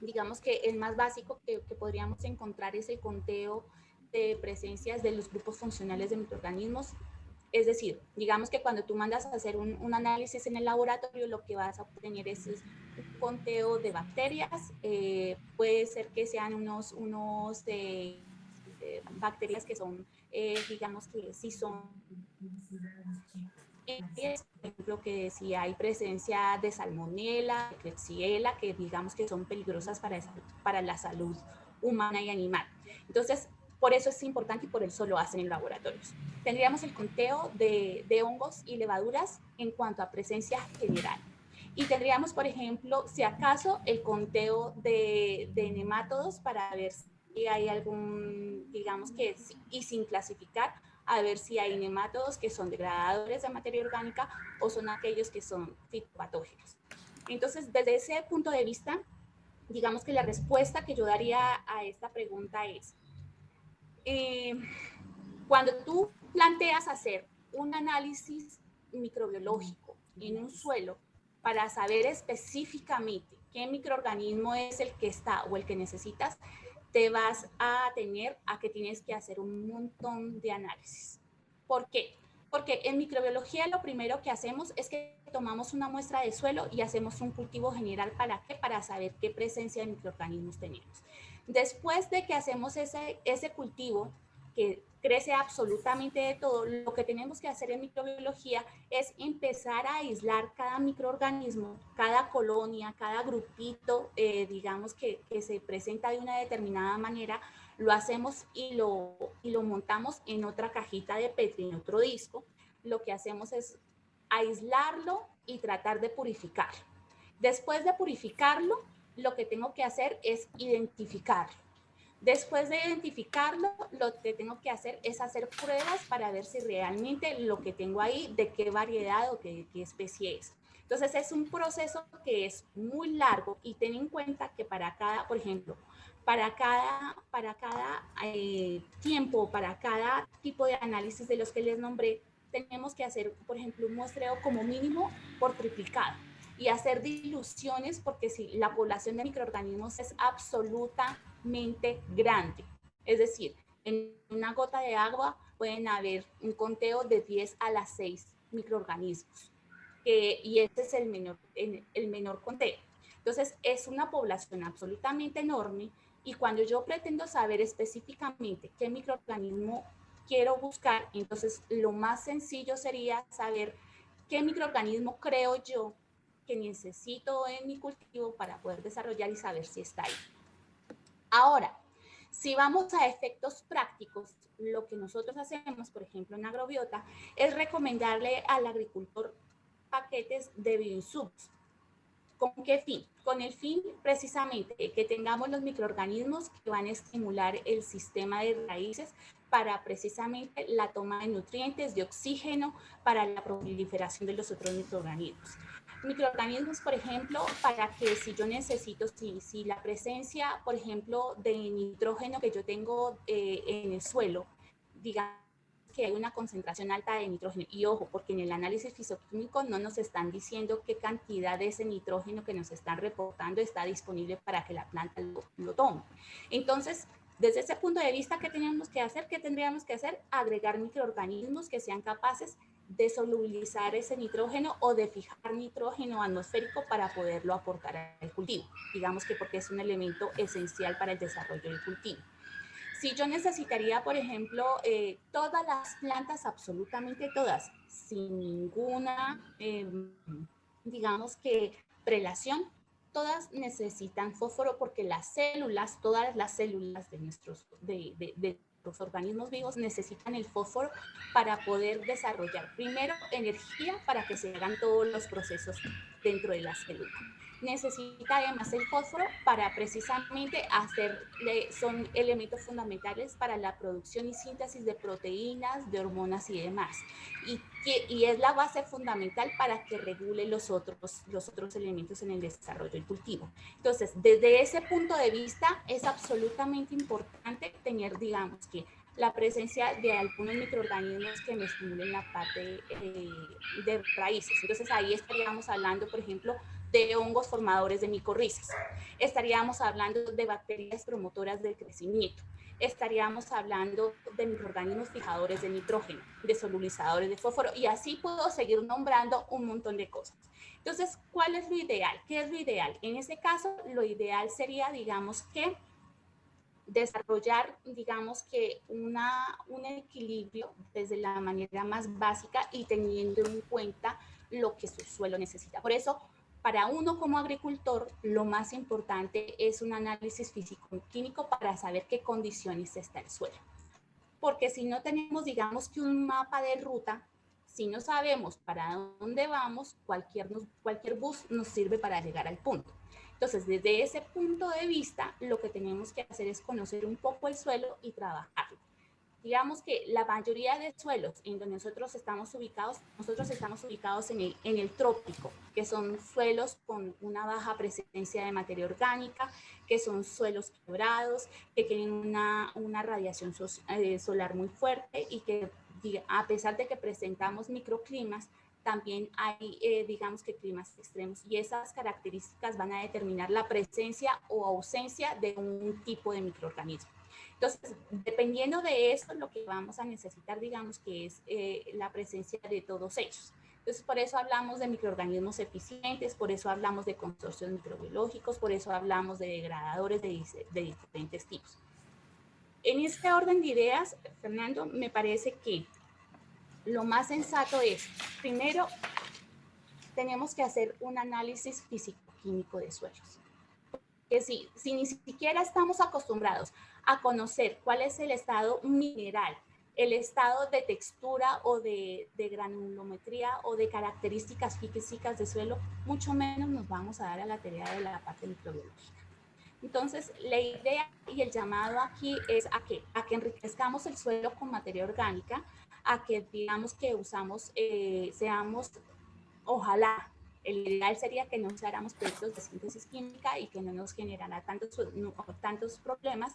S5: Digamos que el más básico que podríamos encontrar es el conteo de presencias de los grupos funcionales de microorganismos. Es decir, digamos que cuando tú mandas a hacer un análisis en el laboratorio, lo que vas a obtener es un conteo de bacterias. Puede ser que sean unos bacterias que son, digamos que sí son, por ejemplo, que si hay presencia de salmonella, de klebsiella, que digamos que son peligrosas para la salud humana y animal. Entonces, por eso es importante y por eso lo hacen en laboratorios. Tendríamos el conteo de hongos y levaduras en cuanto a presencia general. Y tendríamos, por ejemplo, si acaso, el conteo de nemátodos para ver si hay algún, digamos que, y sin clasificar, a ver si hay nemátodos que son degradadores de materia orgánica o son aquellos que son fitopatógenos. Entonces, desde ese punto de vista, digamos que la respuesta que yo daría a esta pregunta es, cuando tú planteas hacer un análisis microbiológico en un suelo para saber específicamente qué microorganismo es el que está o el que necesitas, te vas a tener a que tienes que hacer un montón de análisis. ¿Por qué? Porque en microbiología lo primero que hacemos es que tomamos una muestra de suelo y hacemos un cultivo general. ¿Para qué? Para saber qué presencia de microorganismos tenemos. Después de que hacemos ese cultivo, que crece absolutamente de todo, lo que tenemos que hacer en microbiología es empezar a aislar cada microorganismo, cada colonia, cada grupito, digamos que se presenta de una determinada manera. Lo hacemos y lo montamos en otra cajita de Petri, en otro disco. Lo que hacemos es aislarlo y tratar de purificarlo. Después de purificarlo, lo que tengo que hacer es identificarlo. Después de identificarlo, lo que tengo que hacer es hacer pruebas para ver si realmente lo que tengo ahí, de qué variedad o qué especie es. Entonces, es un proceso que es muy largo y ten en cuenta que para cada, por ejemplo, para cada tiempo, para cada tipo de análisis de los que les nombré, tenemos que hacer, por ejemplo, un muestreo como mínimo por triplicado y hacer diluciones, porque si la población de microorganismos es absolutamente grande. Es decir, en una gota de agua pueden haber un conteo de 10 a la 6 microorganismos. Y este es el menor conteo. Entonces, es una población absolutamente enorme y cuando yo pretendo saber específicamente qué microorganismo quiero buscar, entonces lo más sencillo sería saber qué microorganismo creo yo que necesito en mi cultivo para poder desarrollar y saber si está ahí. Ahora, si vamos a efectos prácticos, lo que nosotros hacemos, por ejemplo, en Agrobiota, es recomendarle al agricultor paquetes de bioinsumos. ¿Con qué fin? Con el fin precisamente que tengamos los microorganismos que van a estimular el sistema de raíces para precisamente la toma de nutrientes, de oxígeno, para la proliferación de los otros microorganismos. Microorganismos, por ejemplo, para que si yo necesito, si la presencia, por ejemplo, de nitrógeno que yo tengo en el suelo, digamos que hay una concentración alta de nitrógeno, y ojo, porque en el análisis fisicoquímico no nos están diciendo qué cantidad de ese nitrógeno que nos están reportando está disponible para que la planta lo tome. Entonces, desde ese punto de vista, ¿qué tenemos que hacer? ¿Qué tendríamos que hacer? Agregar microorganismos que sean capaces solubilizar ese nitrógeno o de fijar nitrógeno atmosférico para poderlo aportar al cultivo. Digamos que porque es un elemento esencial para el desarrollo del cultivo. Si yo necesitaría, por ejemplo, todas las plantas, absolutamente todas, sin ninguna, digamos que prelación, todas necesitan fósforo porque las células, todas las células de los organismos vivos necesitan el fósforo para poder desarrollar primero energía para que se hagan todos los procesos dentro de la célula. Necesita además el fósforo para precisamente son elementos fundamentales para la producción y síntesis de proteínas, de hormonas y demás. Y es la base fundamental para que regule los otros elementos en el desarrollo del cultivo. Entonces, desde ese punto de vista, es absolutamente importante tener, digamos, que la presencia de algunos microorganismos que me estimulen la parte de raíces. Entonces, ahí estaríamos hablando, por ejemplo, de hongos formadores de micorrizas. Estaríamos hablando de bacterias promotoras del crecimiento. Estaríamos hablando de microorganismos fijadores de nitrógeno, de solubilizadores de fósforo, y así puedo seguir nombrando un montón de cosas. Entonces, ¿cuál es lo ideal? ¿Qué es lo ideal? En ese caso, lo ideal sería, digamos, que desarrollar, digamos, que un equilibrio desde la manera más básica y teniendo en cuenta lo que su suelo necesita. Por eso, para uno como agricultor, lo más importante es un análisis físico-químico para saber qué condiciones está el suelo. Porque si no tenemos, digamos, que un mapa de ruta, si no sabemos para dónde vamos, cualquier bus nos sirve para llegar al punto. Entonces, desde ese punto de vista, lo que tenemos que hacer es conocer un poco el suelo y trabajarlo. Digamos que la mayoría de suelos en donde nosotros estamos ubicados en el trópico, que son suelos con una baja presencia de materia orgánica, que son suelos quebrados, que tienen una radiación solar muy fuerte y que a pesar de que presentamos microclimas, también hay, digamos que climas extremos, y esas características van a determinar la presencia o ausencia de un tipo de microorganismo. Entonces, dependiendo de eso, lo que vamos a necesitar, digamos, que es la presencia de todos ellos. Entonces, por eso hablamos de microorganismos eficientes, por eso hablamos de consorcios microbiológicos, por eso hablamos de degradadores de diferentes tipos. En este orden de ideas, Fernando, me parece que lo más sensato es, primero, tenemos que hacer un análisis físico-químico de suelos. Que si ni siquiera estamos acostumbrados a conocer cuál es el estado mineral, el estado de textura o de granulometría o de características físicas de suelo, mucho menos nos vamos a dar a la tarea de la parte microbiológica. Entonces, la idea y el llamado aquí es a que enriquezcamos el suelo con materia orgánica, a que digamos que seamos, ojalá, el ideal sería que no usáramos productos de síntesis química y que no nos generara tantos problemas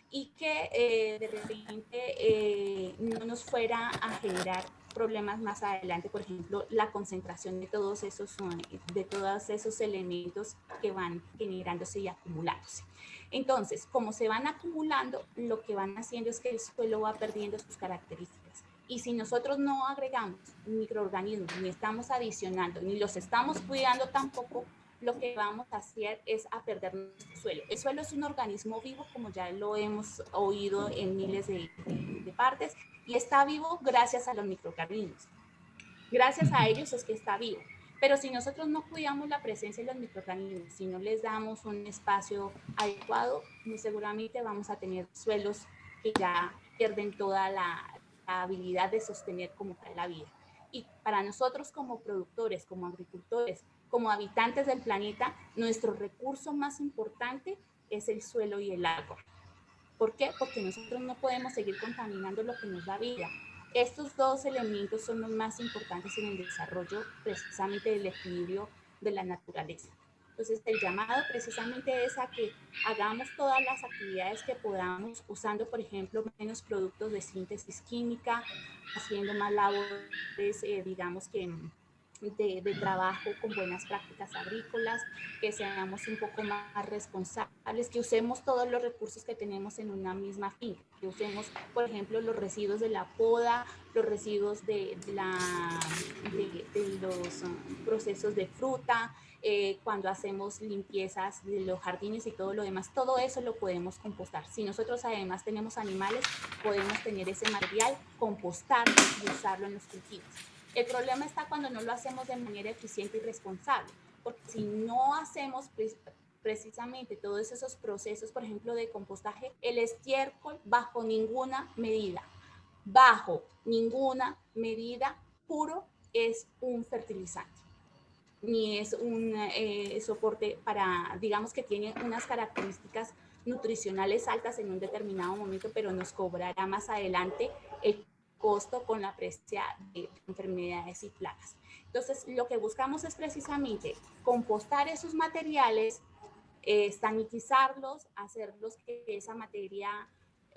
S5: y que de repente no nos fuera a generar problemas más adelante, por ejemplo, la concentración de todos esos elementos que van generándose y acumulándose. Entonces, como se van acumulando, lo que van haciendo es que el suelo va perdiendo sus características. Y si nosotros no agregamos microorganismos, ni estamos adicionando, ni los estamos cuidando tampoco, lo que vamos a hacer es a perder nuestro suelo. El suelo es un organismo vivo, como ya lo hemos oído en miles de partes, y está vivo gracias a los microorganismos. Gracias a ellos es que está vivo. Pero si nosotros no cuidamos la presencia de los microorganismos, si no les damos un espacio adecuado, muy seguramente vamos a tener suelos que ya pierden toda la habilidad de sostener como tal la vida. Y para nosotros como productores, como agricultores, como habitantes del planeta, nuestro recurso más importante es el suelo y el agua. ¿Por qué? Porque nosotros no podemos seguir contaminando lo que nos da vida. Estos dos elementos son los más importantes en el desarrollo precisamente del equilibrio de la naturaleza. Entonces, el llamado precisamente es a que hagamos todas las actividades que podamos, usando, por ejemplo, menos productos de síntesis química, haciendo más labores, digamos que de trabajo con buenas prácticas agrícolas, que seamos un poco más responsables, que usemos todos los recursos que tenemos en una misma finca, que usemos, por ejemplo, los residuos de la poda, los residuos de los procesos de fruta, cuando hacemos limpiezas de los jardines y todo lo demás, todo eso lo podemos compostar. Si nosotros además tenemos animales, podemos tener ese material, compostarlo y usarlo en los cultivos. El problema está cuando no lo hacemos de manera eficiente y responsable, porque si no hacemos precisamente todos esos procesos, por ejemplo, de compostaje, el estiércol bajo ninguna medida puro es un fertilizante, ni es un soporte para, digamos que tiene unas características nutricionales altas en un determinado momento, pero nos cobrará más adelante el costo con la presencia de enfermedades y plagas. Entonces, lo que buscamos es precisamente compostar esos materiales, sanitizarlos, hacerlos que esa materia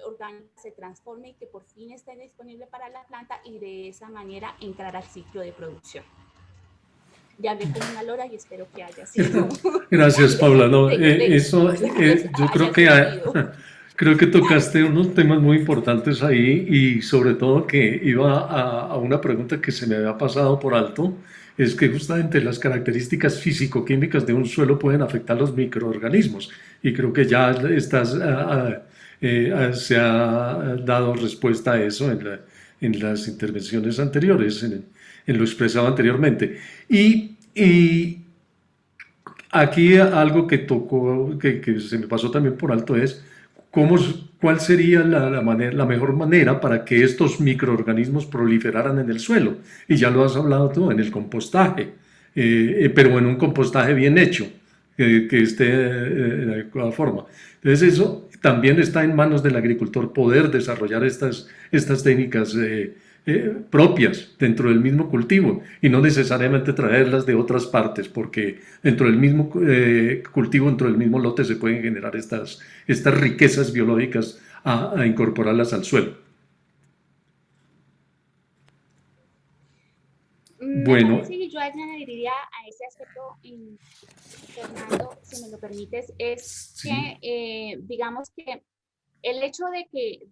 S5: orgánica se transforme y que por fin esté disponible para la planta y de esa manera entrar al ciclo de producción. Ya hablé como una lora y espero que haya sido.
S2: Gracias, Paula. No, yo creo que creo que tocaste unos temas muy importantes ahí y sobre todo que iba a una pregunta que se me había pasado por alto, es que justamente las características físico-químicas de un suelo pueden afectar los microorganismos y creo que ya se ha dado respuesta a eso en las intervenciones anteriores, en lo expresado anteriormente. Y aquí algo que tocó, que se me pasó también por alto es cuál sería la mejor manera para que estos microorganismos proliferaran en el suelo. Y ya lo has hablado tú, en el compostaje, pero en un compostaje bien hecho, que esté en adecuada forma. Entonces eso también está en manos del agricultor poder desarrollar estas técnicas propias dentro del mismo cultivo y no necesariamente traerlas de otras partes, porque dentro del mismo cultivo, dentro del mismo lote se pueden generar estas riquezas biológicas a incorporarlas al suelo.
S5: Bueno, sí, yo añadiría a ese aspecto, Fernando, si me lo permites, es sí, que digamos que el hecho de que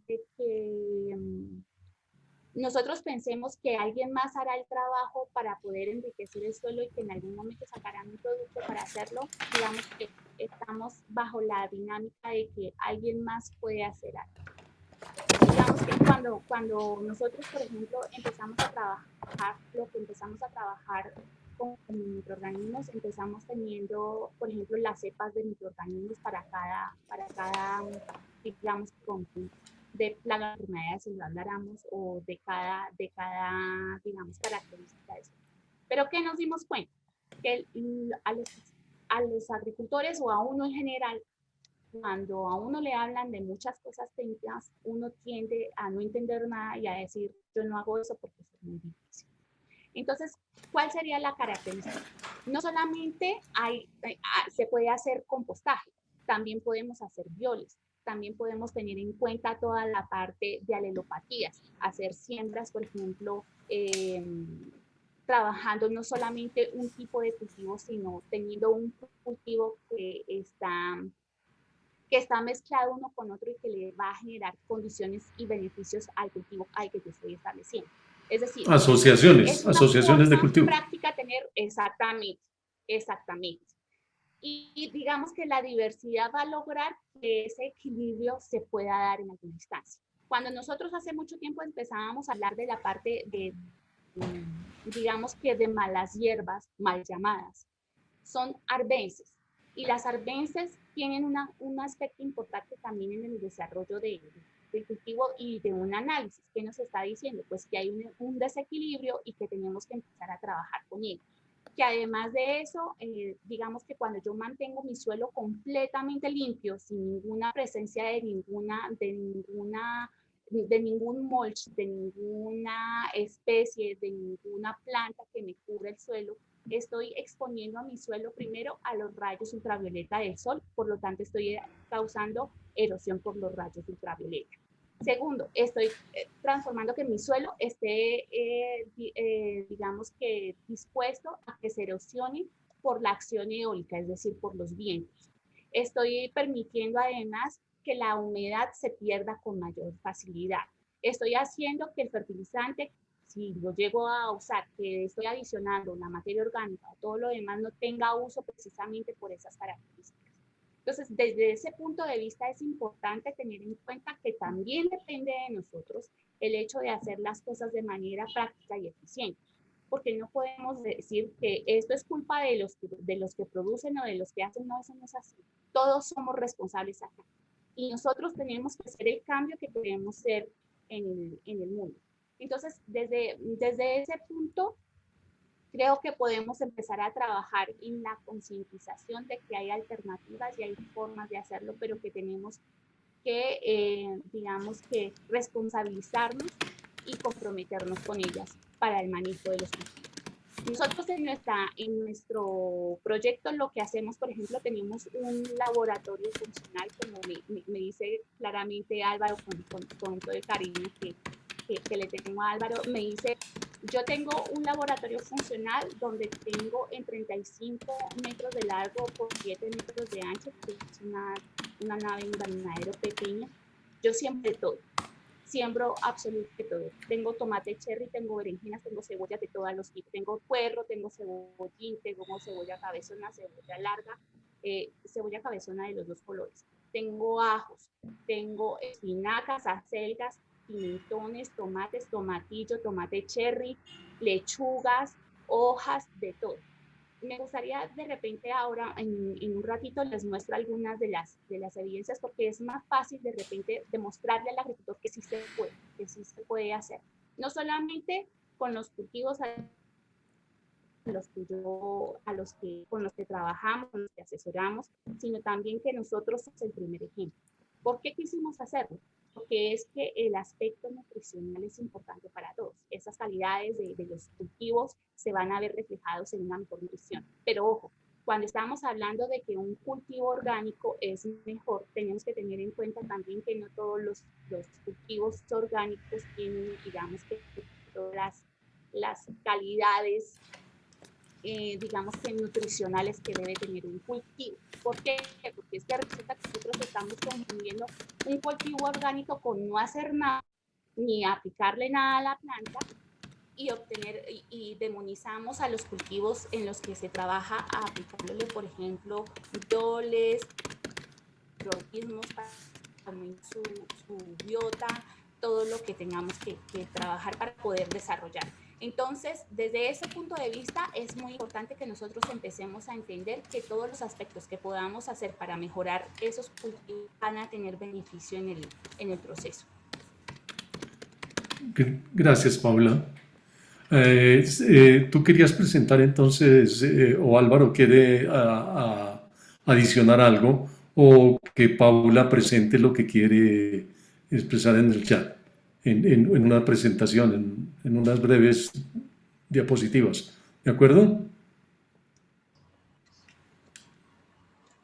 S5: nosotros pensemos que alguien más hará el trabajo para poder enriquecer el suelo y que en algún momento sacarán un producto para hacerlo, digamos que estamos bajo la dinámica de que alguien más puede hacer algo. Digamos que cuando nosotros, por ejemplo, empezamos a trabajar con microorganismos, empezamos teniendo, por ejemplo, las cepas de microorganismos para cada digamos, conjunto de plagas, enfermedades, si lo habláramos, o de cada digamos, característica de eso. Pero ¿qué nos dimos cuenta? Que a los agricultores o a uno en general, cuando a uno le hablan de muchas cosas técnicas, uno tiende a no entender nada y a decir, yo no hago eso porque es muy difícil. Entonces, ¿cuál sería la característica? No solamente se puede hacer compostaje, también podemos hacer bioles, también podemos tener en cuenta toda la parte de alelopatías, hacer siembras, por ejemplo, trabajando no solamente un tipo de cultivo, sino teniendo un cultivo que está mezclado uno con otro y que le va a generar condiciones y beneficios al cultivo al que yo estoy estableciendo. Es decir,
S2: asociaciones de cultivo.
S5: Práctica tener, exactamente. Y digamos que la diversidad va a lograr que ese equilibrio se pueda dar en alguna instancia. Cuando nosotros hace mucho tiempo empezábamos a hablar de la parte de, digamos que de malas hierbas, mal llamadas, son arbences. Y las arbences tienen un aspecto importante también en el desarrollo del cultivo y de un análisis. ¿Qué nos está diciendo? Pues que hay un desequilibrio y que tenemos que empezar a trabajar con ello. Que además de eso, digamos que cuando yo mantengo mi suelo completamente limpio, sin ninguna presencia de ningún mulch, de ninguna especie, de ninguna planta que me cubra el suelo, estoy exponiendo a mi suelo primero a los rayos ultravioleta del sol, por lo tanto estoy causando erosión por los rayos ultravioleta. Segundo, estoy transformando que mi suelo esté, digamos que, dispuesto a que se erosione por la acción eólica, es decir, por los vientos. Estoy permitiendo además que la humedad se pierda con mayor facilidad. Estoy haciendo que el fertilizante, si lo llego a usar, que estoy adicionando la materia orgánica o todo lo demás, no tenga uso precisamente por esas características. Entonces, desde ese punto de vista es importante tener en cuenta que también depende de nosotros el hecho de hacer las cosas de manera práctica y eficiente, porque no podemos decir que esto es culpa de los que producen o de los que hacen, no, eso no es así. Todos somos responsables acá. Y nosotros tenemos que ser el cambio que queremos ser en el mundo. Entonces, desde ese punto, creo que podemos empezar a trabajar en la concientización de que hay alternativas y hay formas de hacerlo, pero que tenemos que, digamos que, responsabilizarnos y comprometernos con ellas para el manejo de los cultivos. Nosotros en nuestro proyecto lo que hacemos, por ejemplo, tenemos un laboratorio funcional, como me dice claramente Álvaro con todo el cariño que le tengo a Álvaro, me dice, yo tengo un laboratorio funcional donde tengo en 35 metros de largo por 7 metros de ancho, que es una nave invernadero pequeña. Yo siempre todo. Siembro absolutamente todo. Tengo tomate cherry, tengo berenjenas, tengo cebollas de todos los tipos. Tengo puerro, tengo cebollín, tengo cebolla cabezona, cebolla larga, cebolla cabezona de los dos colores. Tengo ajos, tengo espinacas, acelgas, pimentones, tomates, tomatillo, tomate cherry, lechugas, hojas, de todo. Me gustaría de repente ahora, en un ratito, les muestro algunas de las evidencias, porque es más fácil de repente demostrarle al agricultor que sí se puede hacer. No solamente con los cultivos con los que trabajamos, con los que asesoramos, sino también que nosotros somos el primer ejemplo. ¿Por qué quisimos hacerlo? Porque es que el aspecto nutricional es importante para todos. Esas calidades de los cultivos se van a ver reflejados en una mejor nutrición. Pero ojo, cuando estamos hablando de que un cultivo orgánico es mejor, tenemos que tener en cuenta también que no todos los cultivos orgánicos tienen, digamos que todas las calidades digamos que nutricionales que debe tener un cultivo. ¿Por qué? Porque es que resulta que nosotros estamos confundiendo un cultivo orgánico con no hacer nada, ni aplicarle nada a la planta, y demonizamos a los cultivos en los que se trabaja aplicándole, por ejemplo, doles, microorganismos para su biota, todo lo que tengamos que trabajar para poder desarrollar. Entonces, desde ese punto de vista, es muy importante que nosotros empecemos a entender que todos los aspectos que podamos hacer para mejorar esos cultivos van a tener beneficio en el proceso.
S2: Gracias, Paula. Tú querías presentar entonces, o Álvaro quiere adicionar algo, o que Paula presente lo que quiere expresar en el chat, en una presentación, en unas breves diapositivas. ¿De acuerdo?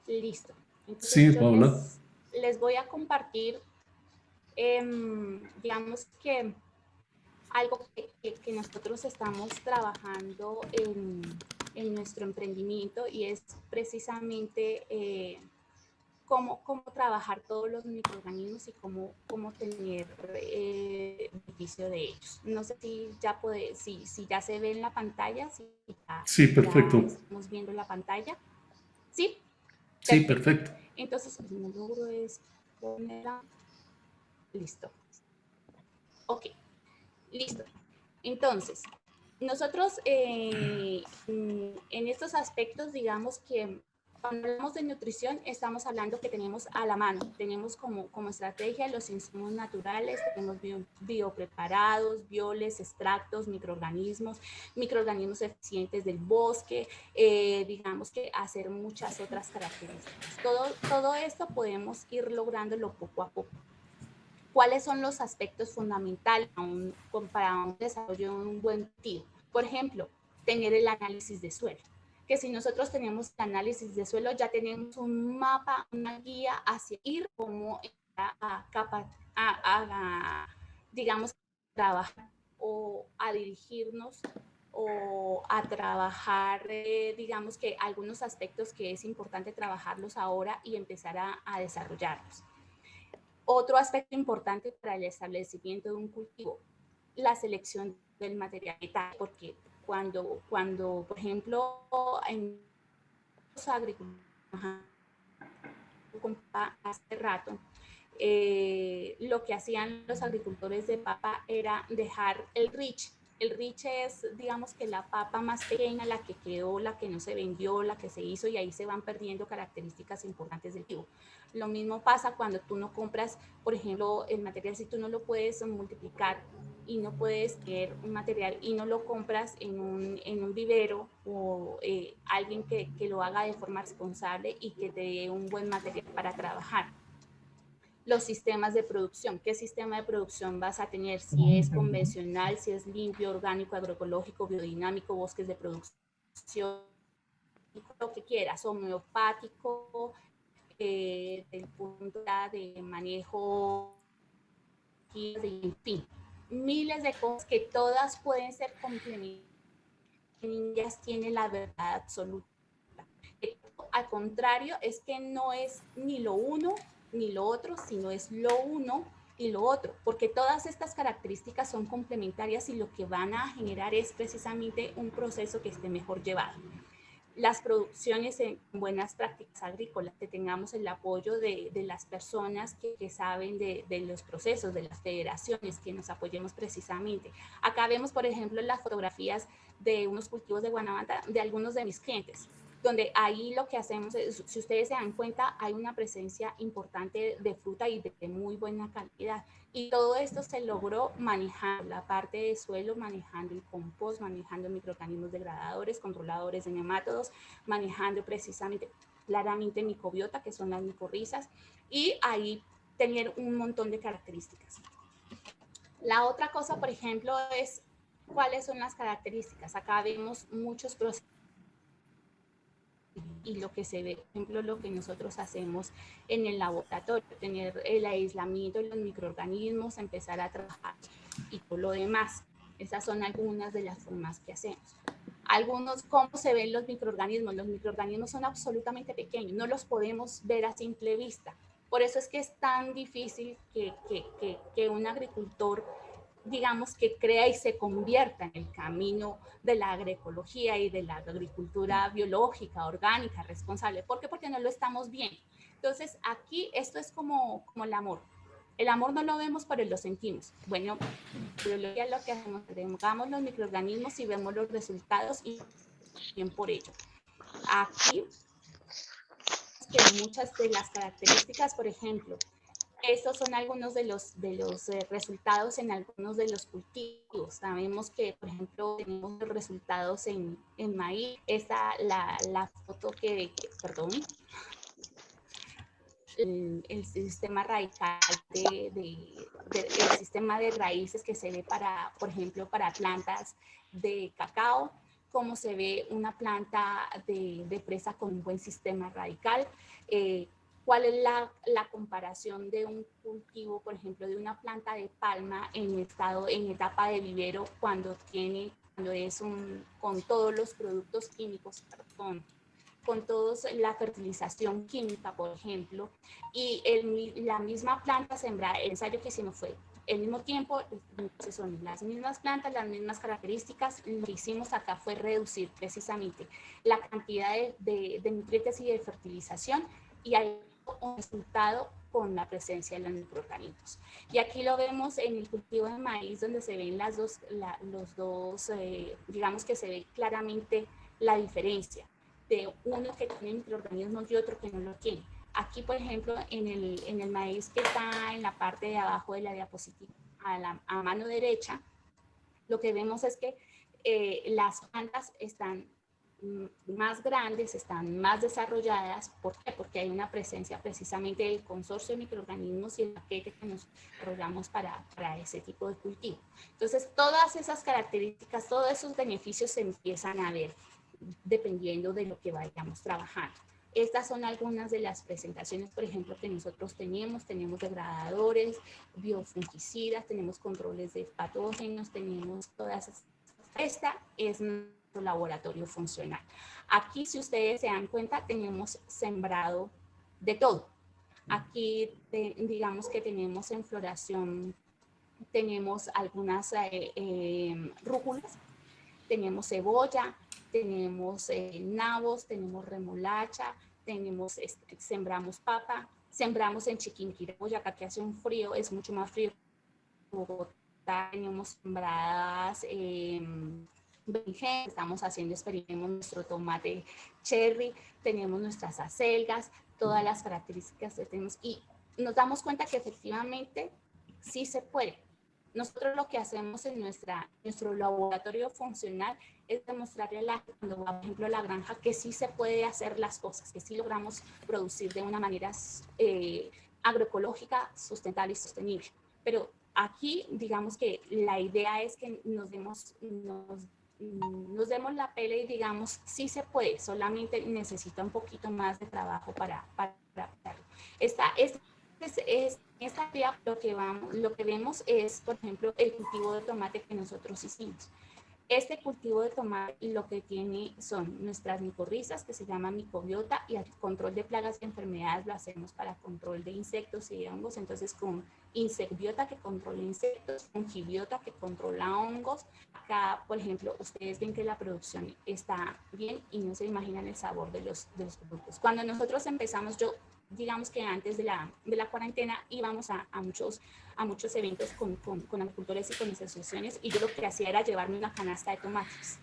S5: Listo. Entonces,
S2: Sí,
S5: yo
S2: Paula.
S5: les voy a compartir, digamos que algo que nosotros estamos trabajando en nuestro emprendimiento, y es precisamente cómo trabajar todos los microorganismos y cómo tener beneficio de ellos. No sé si ya se ve en la pantalla,
S2: Sí, perfecto.
S5: ya estamos viendo la pantalla. ¿Sí?
S2: Sí, perfecto.
S5: Entonces, no logro es ponerla. Listo. Ok, listo. Entonces, nosotros en estos aspectos, digamos que cuando hablamos de nutrición, estamos hablando que tenemos a la mano, tenemos como estrategia los insumos naturales, tenemos biopreparados, bioles, extractos, microorganismos eficientes del bosque, digamos que hacer muchas otras características. Todo esto podemos ir lográndolo poco a poco. ¿Cuáles son los aspectos fundamentales para un desarrollo de un buen cultivo? Por ejemplo, tener el análisis de suelo. Que si nosotros tenemos el análisis de suelo, ya tenemos un mapa, una guía hacia ir cómo a digamos, trabajar o a dirigirnos o a trabajar, digamos que algunos aspectos que es importante trabajarlos ahora y empezar a desarrollarlos. Otro aspecto importante para el establecimiento de un cultivo, la selección del material vital, porque cuando por ejemplo, en los agricultores, hace rato, lo que hacían los agricultores de papa era dejar el rich. El rich es, digamos que la papa más pequeña, la que quedó, la que no se vendió, la que se hizo, y ahí se van perdiendo características importantes del cultivo. Lo mismo pasa cuando tú no compras, por ejemplo, el material, si tú no lo puedes multiplicar y no puedes tener un material y no lo compras en un vivero o alguien que lo haga de forma responsable y que te dé un buen material para trabajar. Los sistemas de producción. ¿Qué sistema de producción vas a tener? Si es convencional, si es limpio, orgánico, agroecológico, biodinámico, bosques de producción, lo que quieras, homeopático, del punto de manejo, en fin, miles de cosas que todas pueden ser complementarias. Ellas tienen la verdad absoluta. Al contrario, es que no es ni lo uno ni lo otro, sino es lo uno y lo otro, porque todas estas características son complementarias y lo que van a generar es precisamente un proceso que esté mejor llevado. Las producciones en buenas prácticas agrícolas, que tengamos el apoyo de las personas que saben de los procesos, de las federaciones, que nos apoyemos precisamente. Acá vemos, por ejemplo, las fotografías de unos cultivos de guanabana de algunos de mis clientes, donde ahí lo que hacemos es, si ustedes se dan cuenta, hay una presencia importante de fruta y de muy buena calidad. Y todo esto se logró manejando la parte de suelo, manejando el compost, manejando microorganismos degradadores, controladores de nemátodos, manejando precisamente claramente microbiota, que son las micorrizas, y ahí tener un montón de características. La otra cosa, por ejemplo, es cuáles son las características. Acá vemos muchos procesos y lo que se ve, por ejemplo, lo que nosotros hacemos en el laboratorio, tener el aislamiento de los microorganismos, empezar a trabajar y todo lo demás. Esas son algunas de las formas que hacemos. Algunos, ¿cómo se ven los microorganismos? Los microorganismos son absolutamente pequeños, no los podemos ver a simple vista. Por eso es que es tan difícil que un agricultor, digamos, que crea y se convierta en el camino de la agroecología y de la agricultura biológica, orgánica, responsable. ¿Por qué? Porque no lo estamos viendo. Entonces, aquí esto es como el amor. El amor no lo vemos, pero lo sentimos. Bueno, biología lo que hacemos, vemos los microorganismos y vemos los resultados y bien por ello. Aquí, que muchas de las características, por ejemplo, estos son algunos de los resultados en algunos de los cultivos. Sabemos que, por ejemplo, tenemos resultados en maíz. Esta, la foto perdón, el sistema radical el sistema de raíces que se ve para, por ejemplo, para plantas de cacao, cómo se ve una planta de fresa con un buen sistema radical, cuál es la comparación de un cultivo, por ejemplo, de una planta de palma en etapa de vivero cuando es con todos los productos químicos, con todos la fertilización química, por ejemplo, y la misma planta sembrada, el ensayo que hicimos fue al mismo tiempo, son las mismas plantas, las mismas características. Lo que hicimos acá fue reducir precisamente la cantidad de nutrientes y de fertilización, y hay un resultado con la presencia de los microorganismos. Y aquí lo vemos en el cultivo de maíz, donde se ven los dos, digamos que se ve claramente la diferencia de uno que tiene microorganismos y otro que no lo tiene. Aquí, por ejemplo, en el maíz que está en la parte de abajo de la diapositiva, a mano derecha, lo que vemos es que las plantas están más grandes, están más desarrolladas. ¿Por qué? Porque hay una presencia precisamente del consorcio de microorganismos y el paquete que nos desarrollamos para ese tipo de cultivo. Entonces, todas esas características, todos esos beneficios se empiezan a ver dependiendo de lo que vayamos trabajando. Estas son algunas de las presentaciones, por ejemplo, que nosotros tenemos degradadores, biofungicidas, tenemos controles de patógenos, tenemos todas esas. Esta es nuestro laboratorio funcional. Aquí, si ustedes se dan cuenta, tenemos sembrado de todo. Aquí, digamos que tenemos en floración, tenemos algunas rúculas, tenemos cebolla, tenemos nabos, tenemos remolacha, tenemos, sembramos papa, sembramos en Chiquinquirá, Boyacá, que hace un frío, es mucho más frío. Bogotá, tenemos sembradas berenjenas, estamos haciendo experimentos, nuestro tomate cherry, tenemos nuestras acelgas, todas las características que tenemos, y nos damos cuenta que efectivamente sí se puede. Nosotros lo que hacemos en nuestro laboratorio funcional es demostrarle cuando va, por ejemplo, a la granja, que sí se puede hacer las cosas, que sí logramos producir de una manera agroecológica, sustentable y sostenible. Pero aquí, digamos que la idea es que nos demos la pelea y digamos, sí se puede, solamente necesita un poquito más de trabajo para hacerlo. Esta área lo que vemos es, por ejemplo, el cultivo de tomate que nosotros hicimos. Este cultivo de tomate lo que tiene son nuestras micorrizas, que se llama micobiota, y el control de plagas y enfermedades lo hacemos para control de insectos y de hongos. Entonces, con insectbiota, que controla insectos, fungibiota, que controla hongos. Acá, por ejemplo, ustedes ven que la producción está bien y no se imaginan el sabor de los productos. Cuando nosotros empezamos, digamos que antes de la cuarentena íbamos a muchos eventos con agricultores y con asociaciones, y yo lo que hacía era llevarme una canasta de tomates.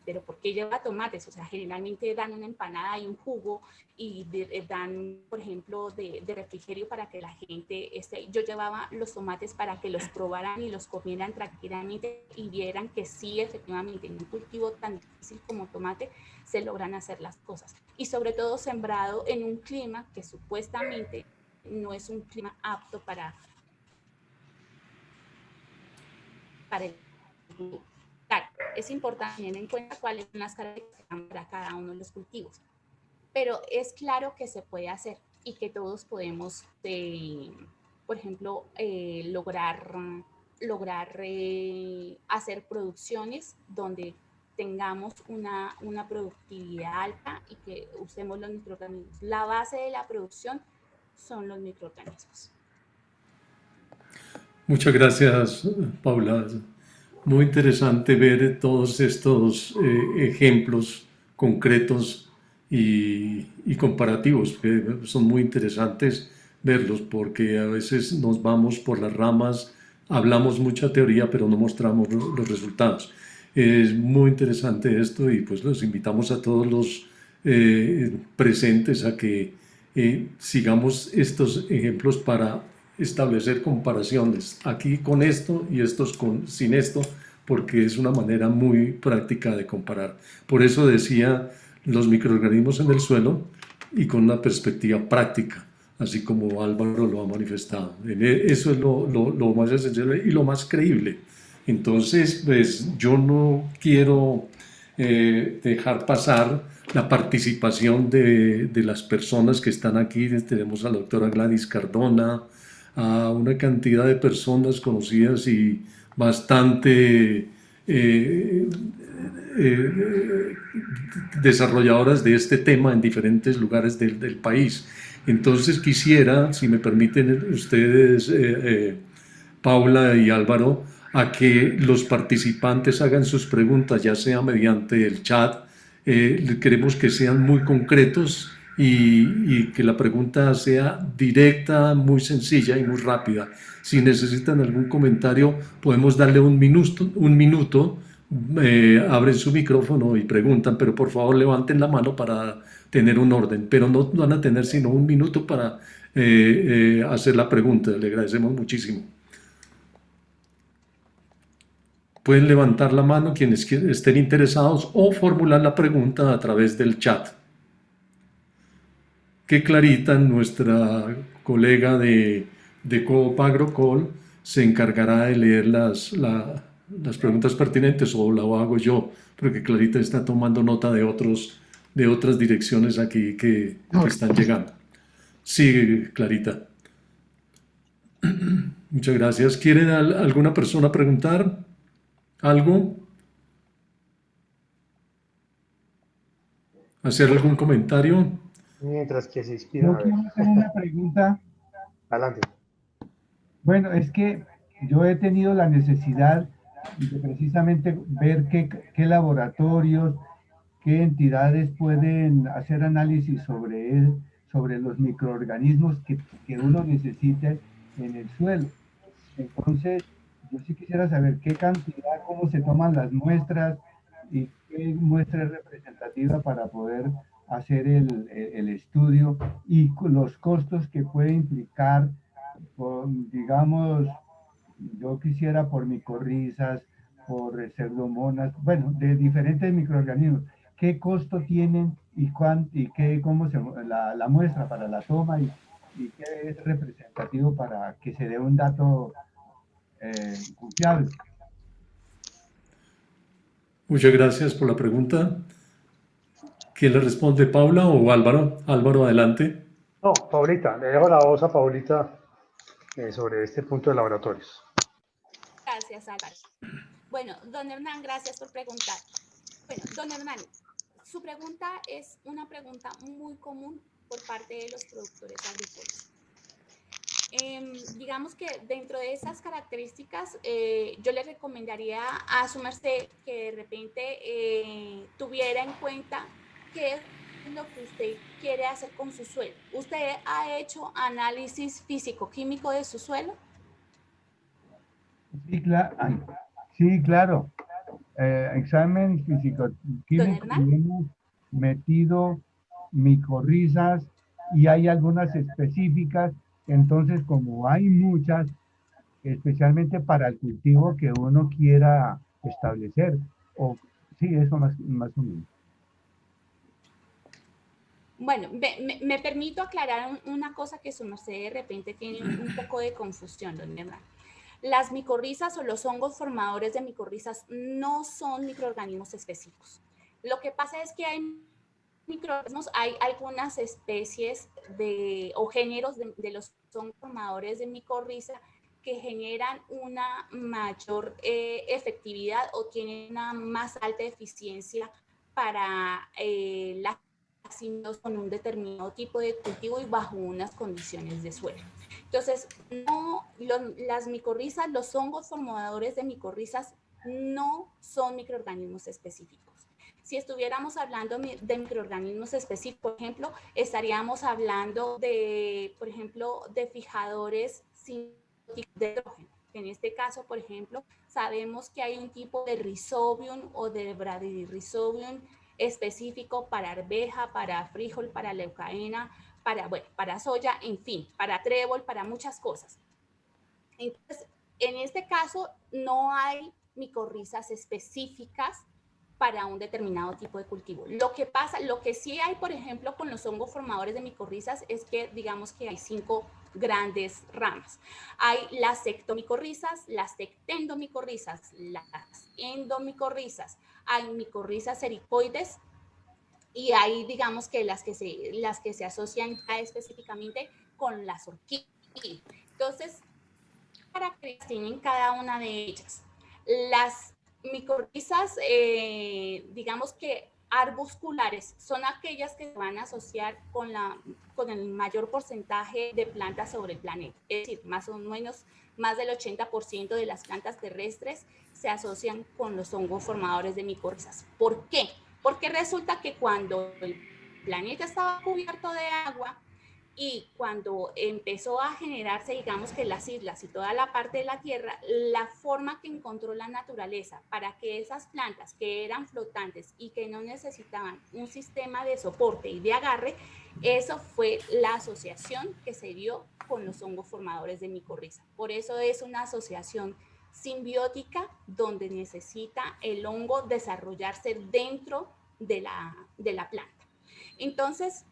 S5: Pero ¿por qué lleva tomates? O sea, generalmente dan una empanada y un jugo y dan, por ejemplo, de refrigerio para que la gente yo llevaba los tomates para que los probaran y los comieran tranquilamente y vieran que sí, efectivamente, en un cultivo tan difícil como tomate se logran hacer las cosas. Y sobre todo sembrado en un clima que supuestamente no es un clima apto para el cultivo. Claro, es importante tener en cuenta cuáles son las características para cada uno de los cultivos, pero es claro que se puede hacer y que todos podemos, por ejemplo, lograr hacer producciones donde tengamos una productividad alta y que usemos los microorganismos. La base de la producción son los microorganismos.
S2: Muchas gracias, Paula. Muy interesante ver todos estos ejemplos concretos y comparativos, que son muy interesantes verlos, porque a veces nos vamos por las ramas, hablamos mucha teoría, pero no mostramos los resultados. Es muy interesante esto, y pues los invitamos a todos los presentes a que sigamos estos ejemplos para establecer comparaciones, aquí con esto y estos sin esto, porque es una manera muy práctica de comparar. Por eso decía los microorganismos en el suelo y con una perspectiva práctica, así como Álvaro lo ha manifestado. Eso es lo más esencial y lo más creíble. Entonces, pues yo no quiero dejar pasar la participación de las personas que están aquí. Tenemos a la doctora Gladys Cardona, a una cantidad de personas conocidas y bastante desarrolladoras de este tema en diferentes lugares del país. Entonces quisiera, si me permiten ustedes, Paula y Álvaro, a que los participantes hagan sus preguntas, ya sea mediante el chat. Queremos que sean muy concretos y que la pregunta sea directa, muy sencilla y muy rápida. Si necesitan algún comentario, podemos darle un minuto, abren su micrófono y preguntan, pero por favor levanten la mano para tener un orden, pero no van a tener sino un minuto para hacer la pregunta. Le agradecemos muchísimo. Pueden levantar la mano quienes estén interesados o formular la pregunta a través del chat. Que Clarita, nuestra colega de Coop Agrocol, se encargará de leer las preguntas pertinentes, o lo hago yo, porque Clarita está tomando nota de de otras direcciones aquí que están llegando. Sí, Clarita. Muchas gracias. ¿Quiere alguna persona preguntar algo? ¿Hacer algún comentario?
S4: Mientras que se inspiran,
S6: Yo
S4: a ver.
S6: quiero hacer una pregunta.
S4: Adelante.
S6: Bueno, es que yo he tenido la necesidad de precisamente ver qué laboratorios, qué entidades pueden hacer análisis sobre los microorganismos que uno necesite en el suelo. Entonces, yo sí quisiera saber qué cantidad, cómo se toman las muestras y qué muestra es representativa para poder hacer el estudio y los costos que puede implicar, digamos, yo quisiera por micorrizas, por pseudomonas, bueno, de diferentes microorganismos. ¿Qué costo tienen cómo la muestra para la toma y qué es representativo para que se dé un dato confiable?
S2: Muchas gracias por la pregunta. ¿Quién le responde, Paula o Álvaro? Álvaro, adelante.
S4: No, Paulita, le dejo la voz a Paulita sobre este punto de laboratorios.
S5: Gracias, Álvaro. Bueno, don Hernán, gracias por preguntar. Bueno, don Hernán, su pregunta es una pregunta muy común por parte de los productores agrícolas. Digamos que dentro de esas características, yo le recomendaría a su merced que de repente tuviera en cuenta qué es lo que usted quiere hacer con su suelo. ¿Usted ha hecho análisis físico-químico de su suelo?
S6: Sí, claro. Examen
S5: ¿Don
S6: físico-químico,
S5: Hernán?
S6: y hemos metido micorrizas y hay algunas específicas. Entonces, como hay muchas, especialmente para el cultivo que uno quiera establecer, o sí, eso más o menos.
S5: Bueno, me permito aclarar una cosa que su merced de repente tiene un poco de confusión, don Hernán. Las micorrizas o los hongos formadores de micorrizas no son microorganismos específicos. Lo que pasa es que hay microorganismos, hay algunas especies o géneros de los hongos formadores de micorriza que generan una mayor efectividad o tienen una más alta eficiencia para la con un determinado tipo de cultivo y bajo unas condiciones de suelo. Entonces, las micorrizas, los hongos formadores de micorrizas no son microorganismos específicos. Si estuviéramos hablando de microorganismos específicos, por ejemplo, estaríamos hablando de, por ejemplo, de fijadores sintéticos de hidrógeno. En este caso, por ejemplo, sabemos que hay un tipo de Rhizobium o de Bradyrhizobium específico para arveja, para frijol, para leucaena, para soya, en fin, para trébol, para muchas cosas. Entonces, en este caso, no hay micorrizas específicas para un determinado tipo de cultivo. Lo que sí hay, por ejemplo, con los hongos formadores de micorrizas es que, digamos que hay 5 grandes ramas. Hay las sectomicorrizas, las sectendomicorrizas, las endomicorrizas, hay micorrizas ericoides y hay, digamos que las que se asocian específicamente con las orquídeas. Entonces, ¿qué características tienen cada una de ellas? Las micorrizas, digamos que arbusculares, son aquellas que se van a asociar con el mayor porcentaje de plantas sobre el planeta. Es decir, más o menos más del 80% de las plantas terrestres se asocian con los hongos formadores de micorrizas. ¿Por qué? Porque resulta que cuando el planeta estaba cubierto de agua, y cuando empezó a generarse, digamos que las islas y toda la parte de la tierra, la forma que encontró la naturaleza para que esas plantas que eran flotantes y que no necesitaban un sistema de soporte y de agarre, eso fue la asociación que se dio con los hongos formadores de micorriza. Por eso es una asociación simbiótica donde necesita el hongo desarrollarse dentro de la planta. Entonces,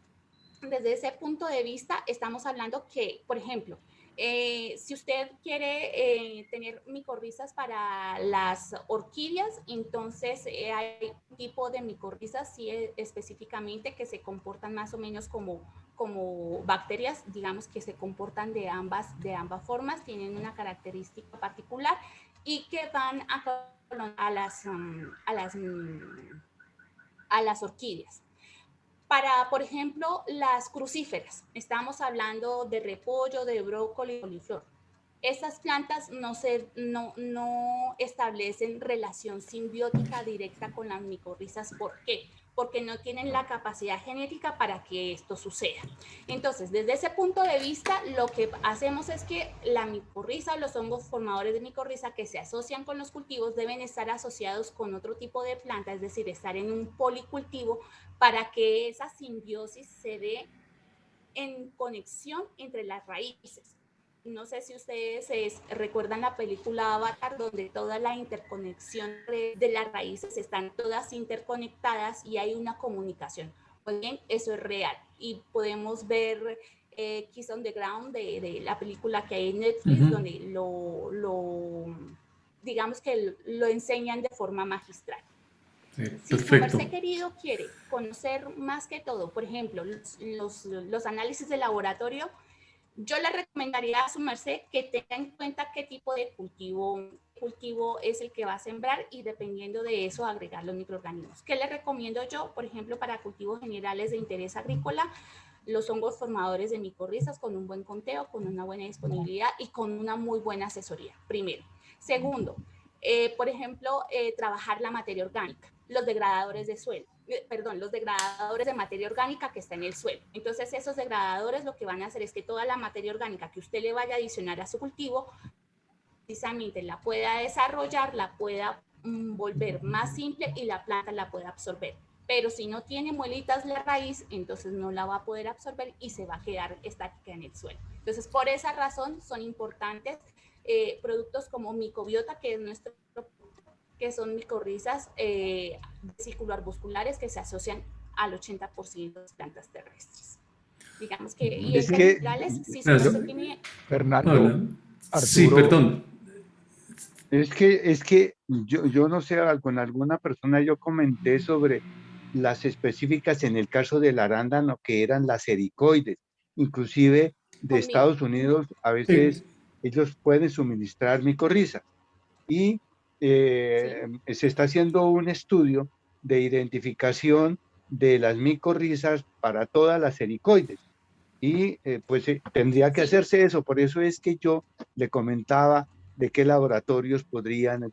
S5: desde ese punto de vista, estamos hablando que, por ejemplo, Si usted quiere tener micorrizas para las orquídeas, entonces hay un tipo de micorrizas, sí, específicamente, que se comportan más o menos como bacterias, digamos que se comportan de ambas formas, tienen una característica particular y que van a las orquídeas. Para, por ejemplo, las crucíferas, estamos hablando de repollo, de brócoli, coliflor. Estas plantas no establecen relación simbiótica directa con las micorrizas. ¿Por qué? Porque no tienen la capacidad genética para que esto suceda. Entonces, desde ese punto de vista, lo que hacemos es que la micorriza, los hongos formadores de micorriza que se asocian con los cultivos deben estar asociados con otro tipo de planta, es decir, estar en un policultivo para que esa simbiosis se dé en conexión entre las raíces. No sé si ustedes recuerdan la película Avatar, donde toda la interconexión de las raíces están todas interconectadas y hay una comunicación. Pues bien, eso es real y podemos ver Kiss on the Ground de la película que hay en Netflix, donde digamos que lo enseñan de forma magistral.
S2: Sí,
S5: si
S2: perfecto.
S5: su merced querido quiere conocer más que todo, por ejemplo, los análisis de laboratorio, yo le recomendaría a su merced que tenga en cuenta qué tipo de cultivo es el que va a sembrar y dependiendo de eso agregar los microorganismos. ¿Qué le recomiendo yo? Por ejemplo, para cultivos generales de interés agrícola, los hongos formadores de micorrizas con un buen conteo, con una buena disponibilidad y con una muy buena asesoría, primero. Segundo, por ejemplo, trabajar la materia orgánica, los degradadores de suelo, los degradadores de materia orgánica que está en el suelo. Entonces, esos degradadores lo que van a hacer es que toda la materia orgánica que usted le vaya a adicionar a su cultivo, precisamente la pueda desarrollar, la pueda volver más simple y la planta la pueda absorber. Pero si no tiene muelitas la raíz, entonces no la va a poder absorber y se va a quedar estática en el suelo. Entonces, por esa razón son importantes productos como Micobiota, que es nuestro, que son micorrizas vesículo-arbusculares que se asocian al 80% de las plantas terrestres. Digamos que, y
S1: Es
S5: estos
S1: que,
S5: minerales, si
S2: Gracias.
S5: se tiene...
S1: Fernando,
S2: Hola. Sí,
S1: Arturo,
S2: perdón.
S6: Es que yo no sé, con alguna persona yo comenté sobre las específicas en el caso del arándano, que eran las ericoides. Inclusive de
S5: Conmigo.
S6: Estados Unidos, a veces ellos pueden suministrar micorriza. Y se está haciendo un estudio de identificación de las micorrizas para todas las ericoides. Y pues tendría que hacerse eso. Por eso es que yo le comentaba de qué laboratorios podrían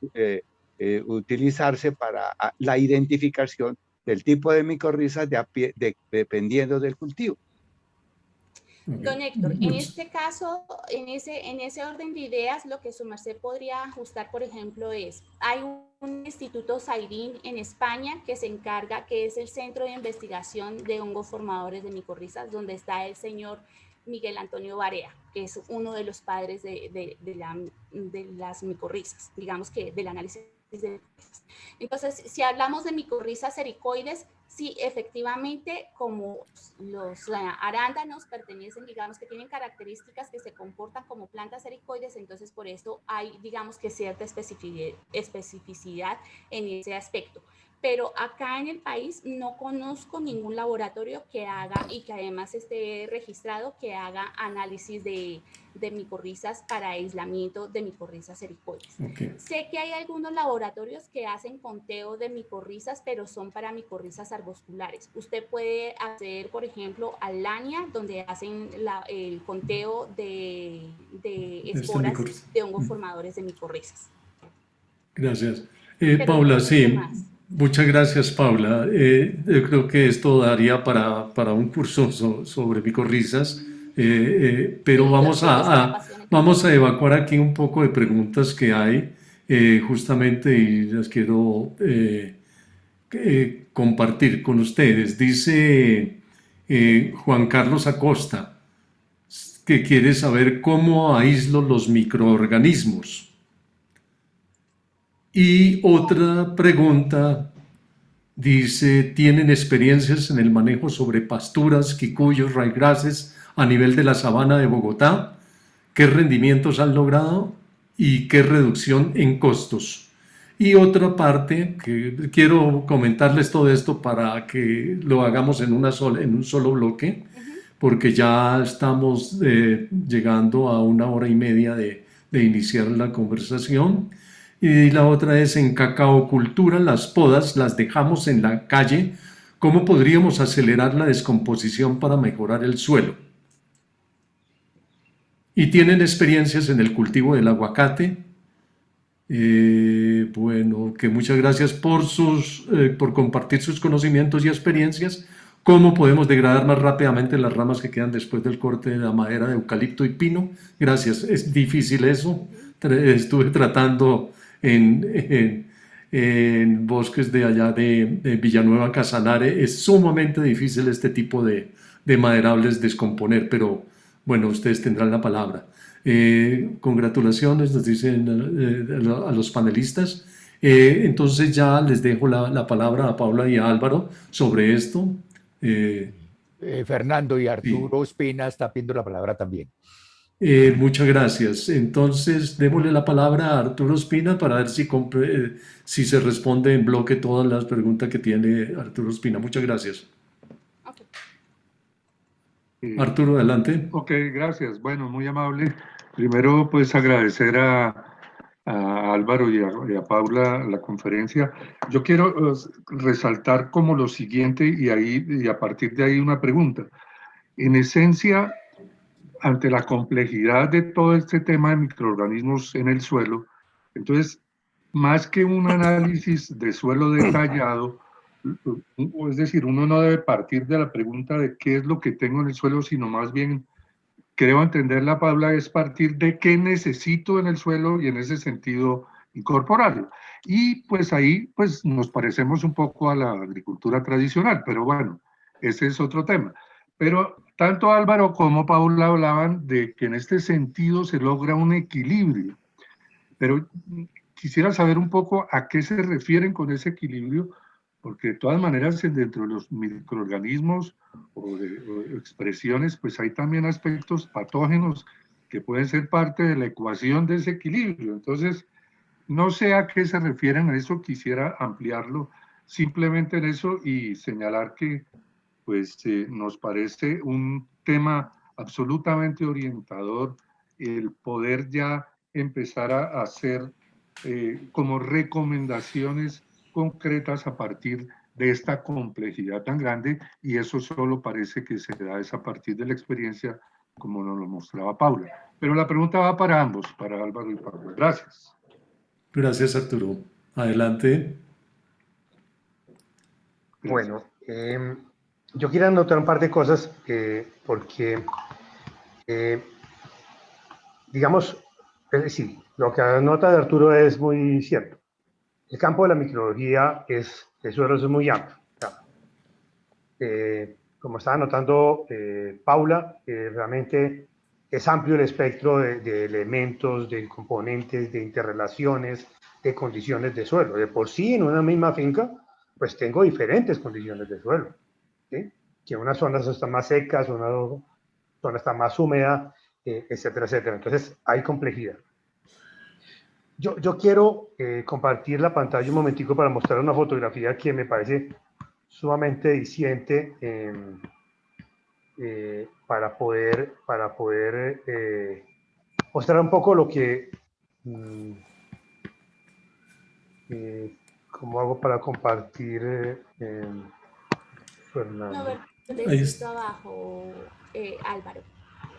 S6: utilizarse para la identificación del tipo de micorrizas dependiendo del cultivo.
S5: Don Héctor, en este caso, en ese orden de ideas, lo que su merced podría ajustar, por ejemplo, es, hay un instituto Sairín en España que se encarga, que es el Centro de Investigación de Hongos Formadores de Micorrizas, donde está el señor Miguel Antonio Barea, que es uno de los padres de las micorrizas, digamos que del análisis de micorrizas. Entonces, si hablamos de micorrizas ericoides, sí, efectivamente, como los arándanos pertenecen, digamos que tienen características que se comportan como plantas ericoides, entonces por eso hay, digamos que cierta especificidad en ese aspecto. Pero acá en el país no conozco ningún laboratorio que haga y que además esté registrado que haga análisis de micorrizas para aislamiento de micorrizas ericoides.
S2: Okay.
S5: Sé que hay algunos laboratorios que hacen conteo de micorrizas, pero son para micorrizas arbusculares. Usted puede acceder, por ejemplo, a Lania, donde hacen el conteo de esporas de hongos formadores de micorrizas.
S2: Gracias. Paula, sí. Muchas gracias, Paula. Yo creo que esto daría para un curso sobre micorrizas, pero vamos a evacuar aquí un poco de preguntas que hay justamente y las quiero compartir con ustedes. Dice Juan Carlos Acosta que quiere saber cómo aíslo los microorganismos. Y otra pregunta dice, ¿tienen experiencias en el manejo sobre pasturas, quicuyos, ryegrasses a nivel de la sabana de Bogotá? qué rendimientos han logrado y qué reducción en costos. Y otra parte, que quiero comentarles todo esto para que lo hagamos en un solo bloque, porque ya estamos llegando a 1 hora y media de iniciar la conversación. Y la otra es en cacaocultura, las podas las dejamos en la calle. ¿Cómo podríamos acelerar la descomposición para mejorar el suelo? Y tienen experiencias en el cultivo del aguacate. Bueno, que muchas gracias por compartir sus conocimientos y experiencias. ¿Cómo podemos degradar más rápidamente las ramas que quedan después del corte de la madera de eucalipto y pino? Gracias, es difícil eso. Estuve tratando en bosques de allá de Villanueva Casanare. Es sumamente difícil este tipo de maderables descomponer, pero bueno, ustedes tendrán la palabra. Congratulaciones, nos dicen a los panelistas. Entonces ya les dejo la palabra a Paula y a Álvaro sobre esto.
S1: Fernando y Arturo
S2: Sí.
S1: Ospina está pidiendo la palabra también.
S2: Muchas gracias. Entonces, démosle la palabra a Arturo Ospina para ver si se responde en bloque todas las preguntas que tiene Arturo Ospina. Muchas gracias. Arturo, adelante.
S7: Ok, gracias. Bueno, muy amable. Primero, pues agradecer a Álvaro y a Paula la conferencia. Yo quiero resaltar como lo siguiente y a partir de ahí una pregunta. En esencia, ante la complejidad de todo este tema de microorganismos en el suelo, entonces, más que un análisis de suelo detallado, es decir, uno no debe partir de la pregunta de qué es lo que tengo en el suelo, sino más bien, creo entender la Paula, es partir de qué necesito en el suelo y en ese sentido incorporarlo. Y pues ahí pues nos parecemos un poco a la agricultura tradicional, pero bueno, ese es otro tema. Pero tanto Álvaro como Paula hablaban de que en este sentido se logra un equilibrio. Pero quisiera saber un poco a qué se refieren con ese equilibrio, porque de todas maneras dentro de los microorganismos o expresiones, pues hay también aspectos patógenos que pueden ser parte de la ecuación de ese equilibrio. Entonces, no sé a qué se refieren a eso, quisiera ampliarlo simplemente en eso y señalar que pues nos parece un tema absolutamente orientador el poder ya empezar a hacer como recomendaciones concretas a partir de esta complejidad tan grande, y eso solo parece que se da es a partir de la experiencia, como nos lo mostraba Paula. Pero la pregunta va para ambos, para Álvaro y Paula. Gracias.
S2: Gracias, Arturo. Adelante.
S4: Bueno, yo quiero anotar un par de cosas porque, digamos, sí, lo que anota de Arturo es muy cierto. El campo de la microbiología de suelos es muy amplio. Como estaba notando Paula, realmente es amplio el espectro de elementos, de componentes, de interrelaciones, de condiciones de suelo. De por sí, en una misma finca, pues tengo diferentes condiciones de suelo, ¿sí? Que unas zonas están más secas, una zona está más húmeda, etcétera, etcétera. Entonces, hay complejidad. Yo quiero compartir la pantalla un momentico para mostrar una fotografía que me parece sumamente diciente para poder mostrar un poco lo que cómo hago para compartir Fernando.
S5: No, ver, donde está abajo, Álvaro,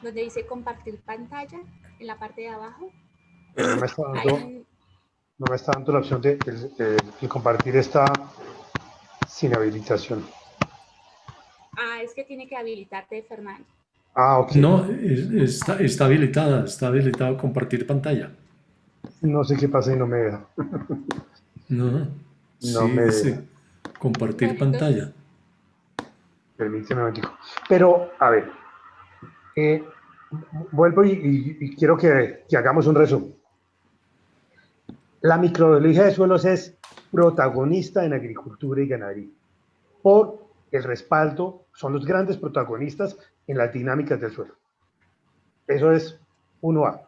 S5: donde dice compartir pantalla, en la parte de abajo.
S4: No me está dando la opción de compartir esta sin habilitación.
S5: Ah, es que tiene que habilitarte, Fernando.
S4: Ah, ok.
S2: No, está habilitado compartir pantalla.
S4: No sé qué pasa y no me deja.
S2: No, sí,
S4: No me
S2: dice
S4: deja.
S2: compartir
S5: Bueno,
S2: pantalla.
S4: Permíteme un momentico. Pero, a ver, vuelvo y quiero que hagamos un resumen. La microbiología de suelos es protagonista en agricultura y ganadería. Por el respaldo, son los grandes protagonistas en las dinámicas del suelo. Eso es 1A.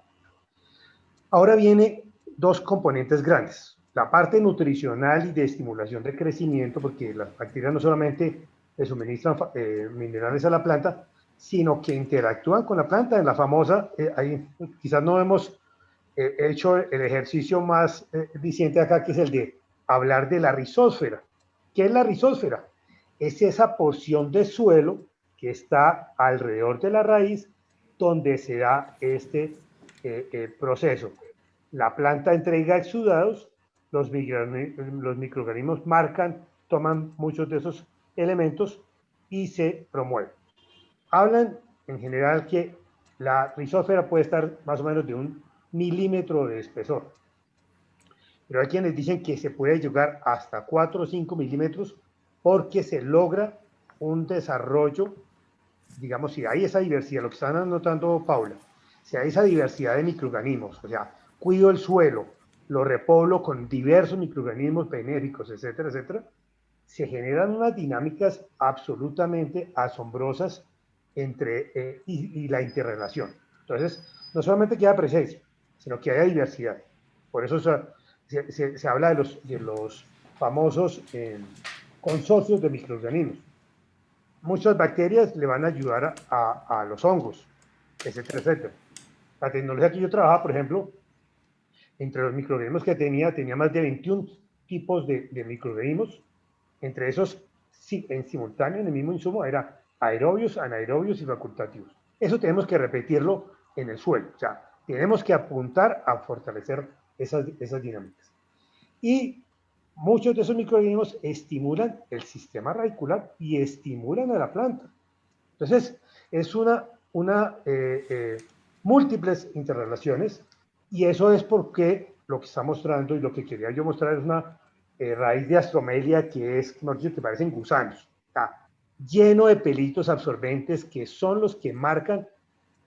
S4: Ahora viene dos componentes grandes. La parte nutricional y de estimulación de crecimiento, porque las bacterias no solamente le suministran minerales a la planta, sino que interactúan con la planta en la famosa, quizás no hemos hecho el ejercicio más eficiente acá, que es el de hablar de la rizósfera. ¿Qué es la rizósfera? Es esa porción de suelo que está alrededor de la raíz donde se da este proceso. La planta entrega exudados, los microorganismos marcan, toman muchos de esos elementos y se promueven. Hablan en general que la rizósfera puede estar más o menos de 1 milímetro de espesor, pero hay quienes dicen que se puede llegar hasta 4 o 5 milímetros porque se logra un desarrollo, digamos, si hay esa diversidad, lo que están anotando Paula, si hay esa diversidad de microorganismos, o sea, cuido el suelo, lo repoblo con diversos microorganismos benéficos, etcétera, etcétera, se generan unas dinámicas absolutamente asombrosas entre y la interrelación. Entonces, no solamente queda presencia, sino que haya diversidad. Por eso se habla de los famosos consorcios de microorganismos. Muchas bacterias le van a ayudar a los hongos, etcétera, etcétera. La tecnología que yo trabajaba, por ejemplo, entre los microorganismos que tenía más de 21 tipos de microorganismos. Entre esos, en simultáneo, en el mismo insumo, era aerobios, anaerobios y facultativos. Eso tenemos que repetirlo en el suelo. O sea, tenemos que apuntar a fortalecer esas dinámicas. Y muchos de esos microorganismos estimulan el sistema radicular y estimulan a la planta. Entonces, es múltiples interrelaciones, y eso es porque lo que está mostrando y lo que quería yo mostrar es una raíz de astromelia que es, que parecen gusanos, está lleno de pelitos absorbentes que son los que marcan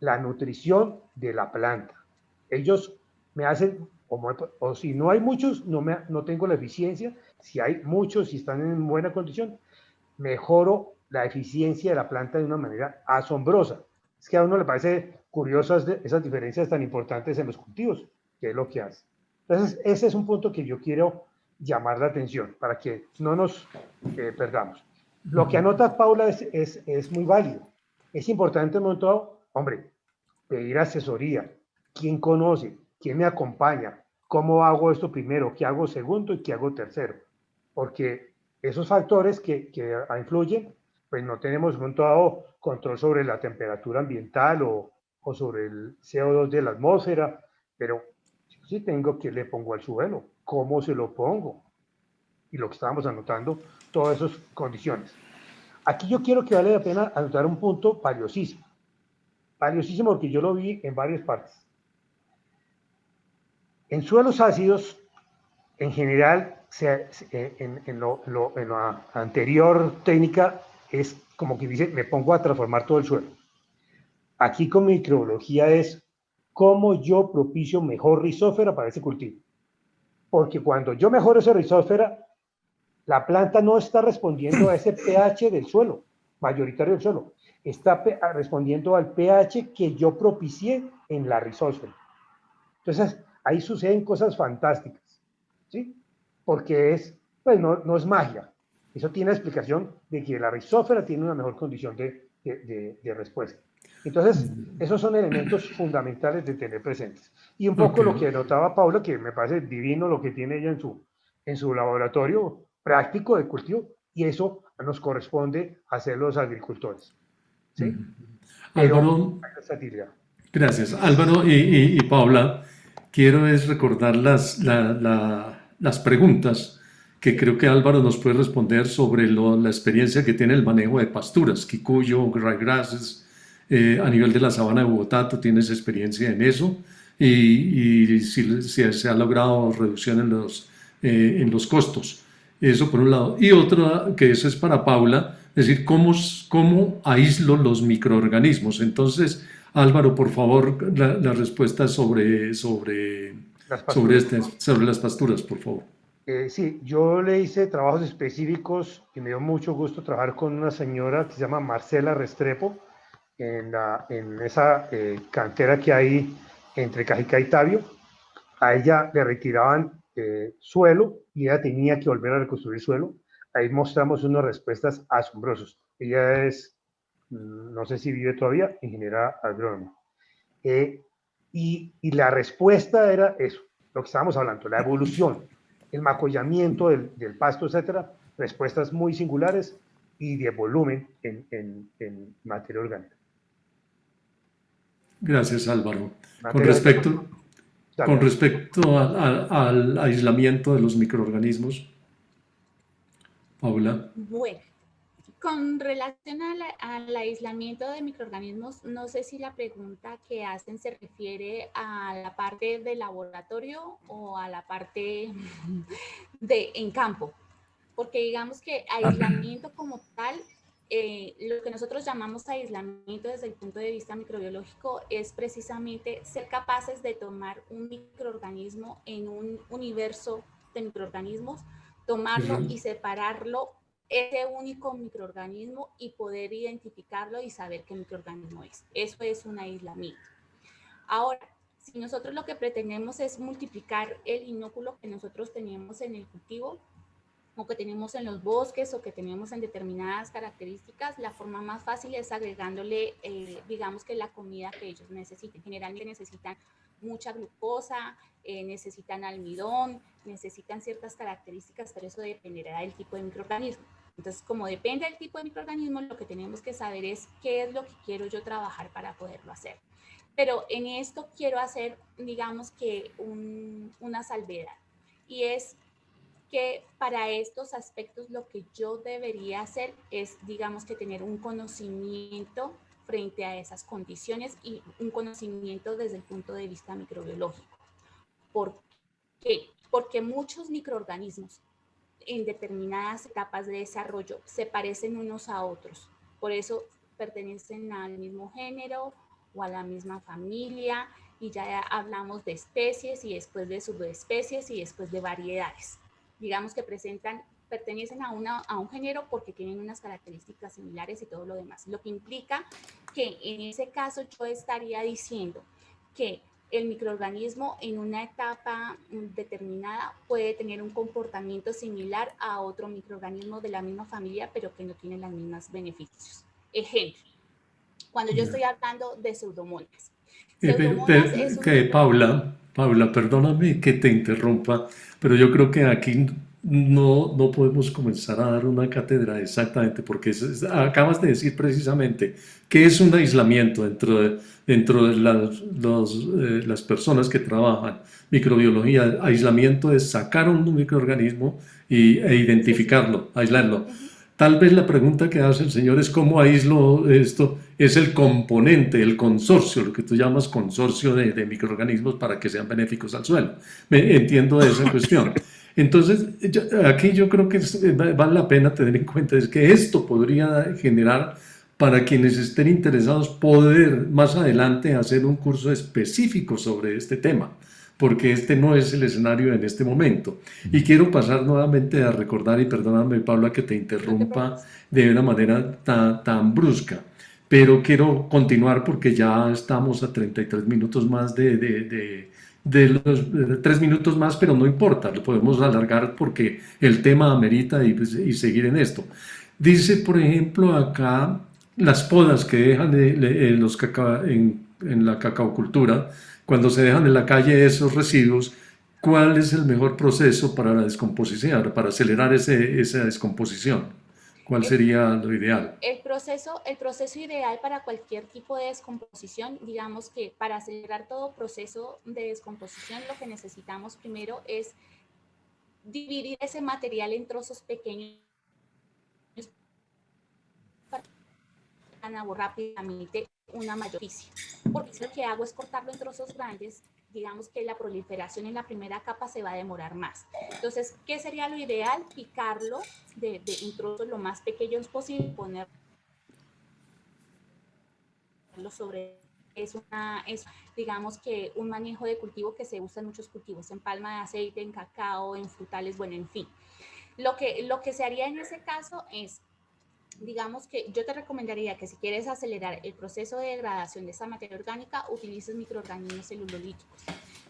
S4: la nutrición de la planta. Ellos me hacen, o si no hay muchos, no tengo la eficiencia. Si hay muchos y están en buena condición, mejoro la eficiencia de la planta de una manera asombrosa. Es que a uno le parece curiosas esas diferencias tan importantes en los cultivos, que es lo que hace. Entonces, ese es un punto que yo quiero llamar la atención para que no nos perdamos. Lo que anota Paula es muy válido. Es importante en un momento, hombre, pedir asesoría. ¿Quién conoce? ¿Quién me acompaña? ¿Cómo hago esto primero? ¿Qué hago segundo? ¿Y qué hago tercero? Porque esos factores que influyen, pues no tenemos un todo control sobre la temperatura ambiental o sobre el CO2 de la atmósfera, pero yo sí tengo que le pongo al suelo, cómo se lo pongo, y lo que estábamos anotando, todas esas condiciones. Aquí yo quiero que vale la pena anotar un punto valiosísimo porque yo lo vi en varias partes. En suelos ácidos, en general, en la anterior técnica es como que dice, me pongo a transformar todo el suelo. Aquí con microbiología es cómo yo propicio mejor rizósfera para ese cultivo. Porque cuando yo mejoro esa rizósfera, la planta no está respondiendo a ese pH del suelo, mayoritario del suelo. Está respondiendo al pH que yo propicié en la rizósfera. Entonces, ahí suceden cosas fantásticas, ¿sí? Porque pues no es magia. Eso tiene explicación de que la rizósfera tiene una mejor condición de respuesta. Entonces, esos son elementos fundamentales de tener presentes. Y un poco lo que notaba Paula, que me parece divino lo que tiene ella en su laboratorio práctico de cultivo, y eso nos corresponde hacer los agricultores. ¿Sí?
S2: Álvaro, gracias. Álvaro y Paula, quiero recordar las preguntas que creo que Álvaro nos puede responder sobre la experiencia que tiene el manejo de pasturas, kikuyo, ryegrasses, a nivel de la sabana de Bogotá. Tú tienes experiencia en eso y si se ha logrado reducción en los costos. Eso por un lado. Y otra, que eso es para Paula, es decir, cómo aíslo los microorganismos. Entonces, Álvaro, por favor, la respuesta sobre las pasturas, por favor.
S4: Sí, yo le hice trabajos específicos y me dio mucho gusto trabajar con una señora que se llama Marcela Restrepo en esa cantera que hay entre Cajicá y Tabio. A ella le retiraban suelo y ella tenía que volver a reconstruir suelo. Ahí mostramos unas respuestas asombrosas. Ella es, no sé si vive todavía, ingeniera agrónoma. Y la respuesta era eso, lo que estábamos hablando, la evolución, el macollamiento del pasto, etcétera, respuestas muy singulares y de volumen en materia orgánica.
S2: Gracias, Álvaro. Con
S4: Materia
S2: respecto al aislamiento de los microorganismos, Paula.
S5: Bueno, con relación al aislamiento de microorganismos, no sé si la pregunta que hacen se refiere a la parte de laboratorio o a la parte de en campo, porque digamos que aislamiento como tal, lo que nosotros llamamos aislamiento desde el punto de vista microbiológico es precisamente ser capaces de tomar un microorganismo en un universo de microorganismos, tomarlo y separarlo, ese único microorganismo, y poder identificarlo y saber qué microorganismo es. Eso es un aislamiento. Ahora, si nosotros lo que pretendemos es multiplicar el inóculo que nosotros tenemos en el cultivo, o que tenemos en los bosques, o que tenemos en determinadas características, la forma más fácil es agregándole, digamos que la comida que ellos necesiten. Generalmente necesitan mucha glucosa, necesitan almidón, necesitan ciertas características, pero eso dependerá del tipo de microorganismo. Entonces, como depende del tipo de microorganismo, lo que tenemos que saber es qué es lo que quiero yo trabajar para poderlo hacer. Pero en esto quiero hacer, digamos que una salvedad, y es que para estos aspectos lo que yo debería hacer es, digamos que tener un conocimiento frente a esas condiciones y un conocimiento desde el punto de vista microbiológico. ¿Por qué? Porque muchos microorganismos en determinadas etapas de desarrollo se parecen unos a otros. Por eso pertenecen al mismo género o a la misma familia, y ya hablamos de especies y después de subespecies y después de variedades. Digamos que pertenecen a un género porque tienen unas características similares y todo lo demás. Lo que implica que en ese caso yo estaría diciendo que el microorganismo en una etapa determinada puede tener un comportamiento similar a otro microorganismo de la misma familia, pero que no tiene los mismos beneficios. Ejemplo, cuando yo estoy hablando de Pseudomonas.
S2: Paula, perdóname que te interrumpa, pero yo creo que aquí no podemos comenzar a dar una cátedra exactamente, porque acabas de decir precisamente que es un aislamiento dentro de las personas que trabajan microbiología. Aislamiento es sacar un microorganismo e identificarlo, aislarlo. Tal vez la pregunta que hace el señor es cómo aíslo esto, es el componente, el consorcio, lo que tú llamas consorcio de microorganismos para que sean benéficos al suelo. Entiendo esa cuestión. Entonces, aquí yo creo que vale la pena tener en cuenta es que esto podría generar, para quienes estén interesados, poder más adelante hacer un curso específico sobre este tema, porque este no es el escenario en este momento. Y quiero pasar nuevamente a recordar, y perdóname, Paula, que te interrumpa de una manera tan brusca, pero quiero continuar porque ya estamos a 33 minutos más de los 3 minutos más, pero no importa, lo podemos alargar porque el tema amerita y seguir en esto. Dice, por ejemplo, acá, las podas que dejan en la cacaocultura, cuando se dejan en la calle esos residuos, ¿cuál es el mejor proceso para la descomposición, para acelerar esa descomposición? ¿Cuál sería lo ideal?
S5: El proceso ideal para cualquier tipo de descomposición, digamos que para acelerar todo proceso de descomposición, lo que necesitamos primero es dividir ese material en trozos pequeños para rápidamente una mayor superficie. Porque si lo que hago es cortarlo en trozos grandes, digamos que la proliferación en la primera capa se va a demorar más. Entonces, ¿qué sería lo ideal? Picarlo en trozos lo más pequeños posible, ponerlo sobre... Es digamos que un manejo de cultivo que se usa en muchos cultivos, en palma de aceite, en cacao, en frutales, bueno, en fin. Lo que se haría en ese caso es digamos que yo te recomendaría que si quieres acelerar el proceso de degradación de esa materia orgánica, utilices microorganismos celulolíticos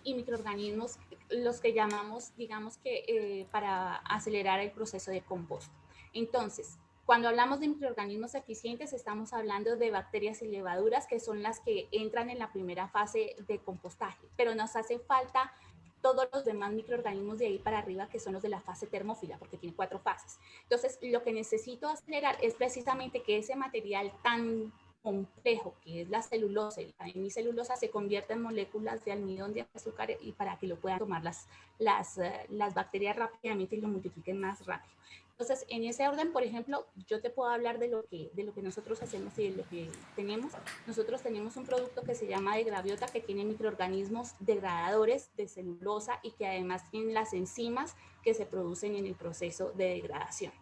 S5: y microorganismos, los que llamamos, digamos que para acelerar el proceso de compost. Entonces, cuando hablamos de microorganismos eficientes, estamos hablando de bacterias y levaduras, que son las que entran en la primera fase de compostaje, pero nos hace falta todos los demás microorganismos de ahí para arriba, que son los de la fase termófila, porque tiene 4 fases. Entonces, lo que necesito acelerar es precisamente que ese material tan complejo que es la celulosa, y la hemicelulosa, se convierta en moléculas de almidón de azúcar, y para que lo puedan tomar las bacterias rápidamente y lo multipliquen más rápido. Entonces, en ese orden, por ejemplo, yo te puedo hablar de lo que nosotros hacemos y de lo que tenemos. Nosotros tenemos un producto que se llama Degrabiota, que tiene microorganismos degradadores de celulosa y que además tienen las enzimas que se producen en el proceso de degradación.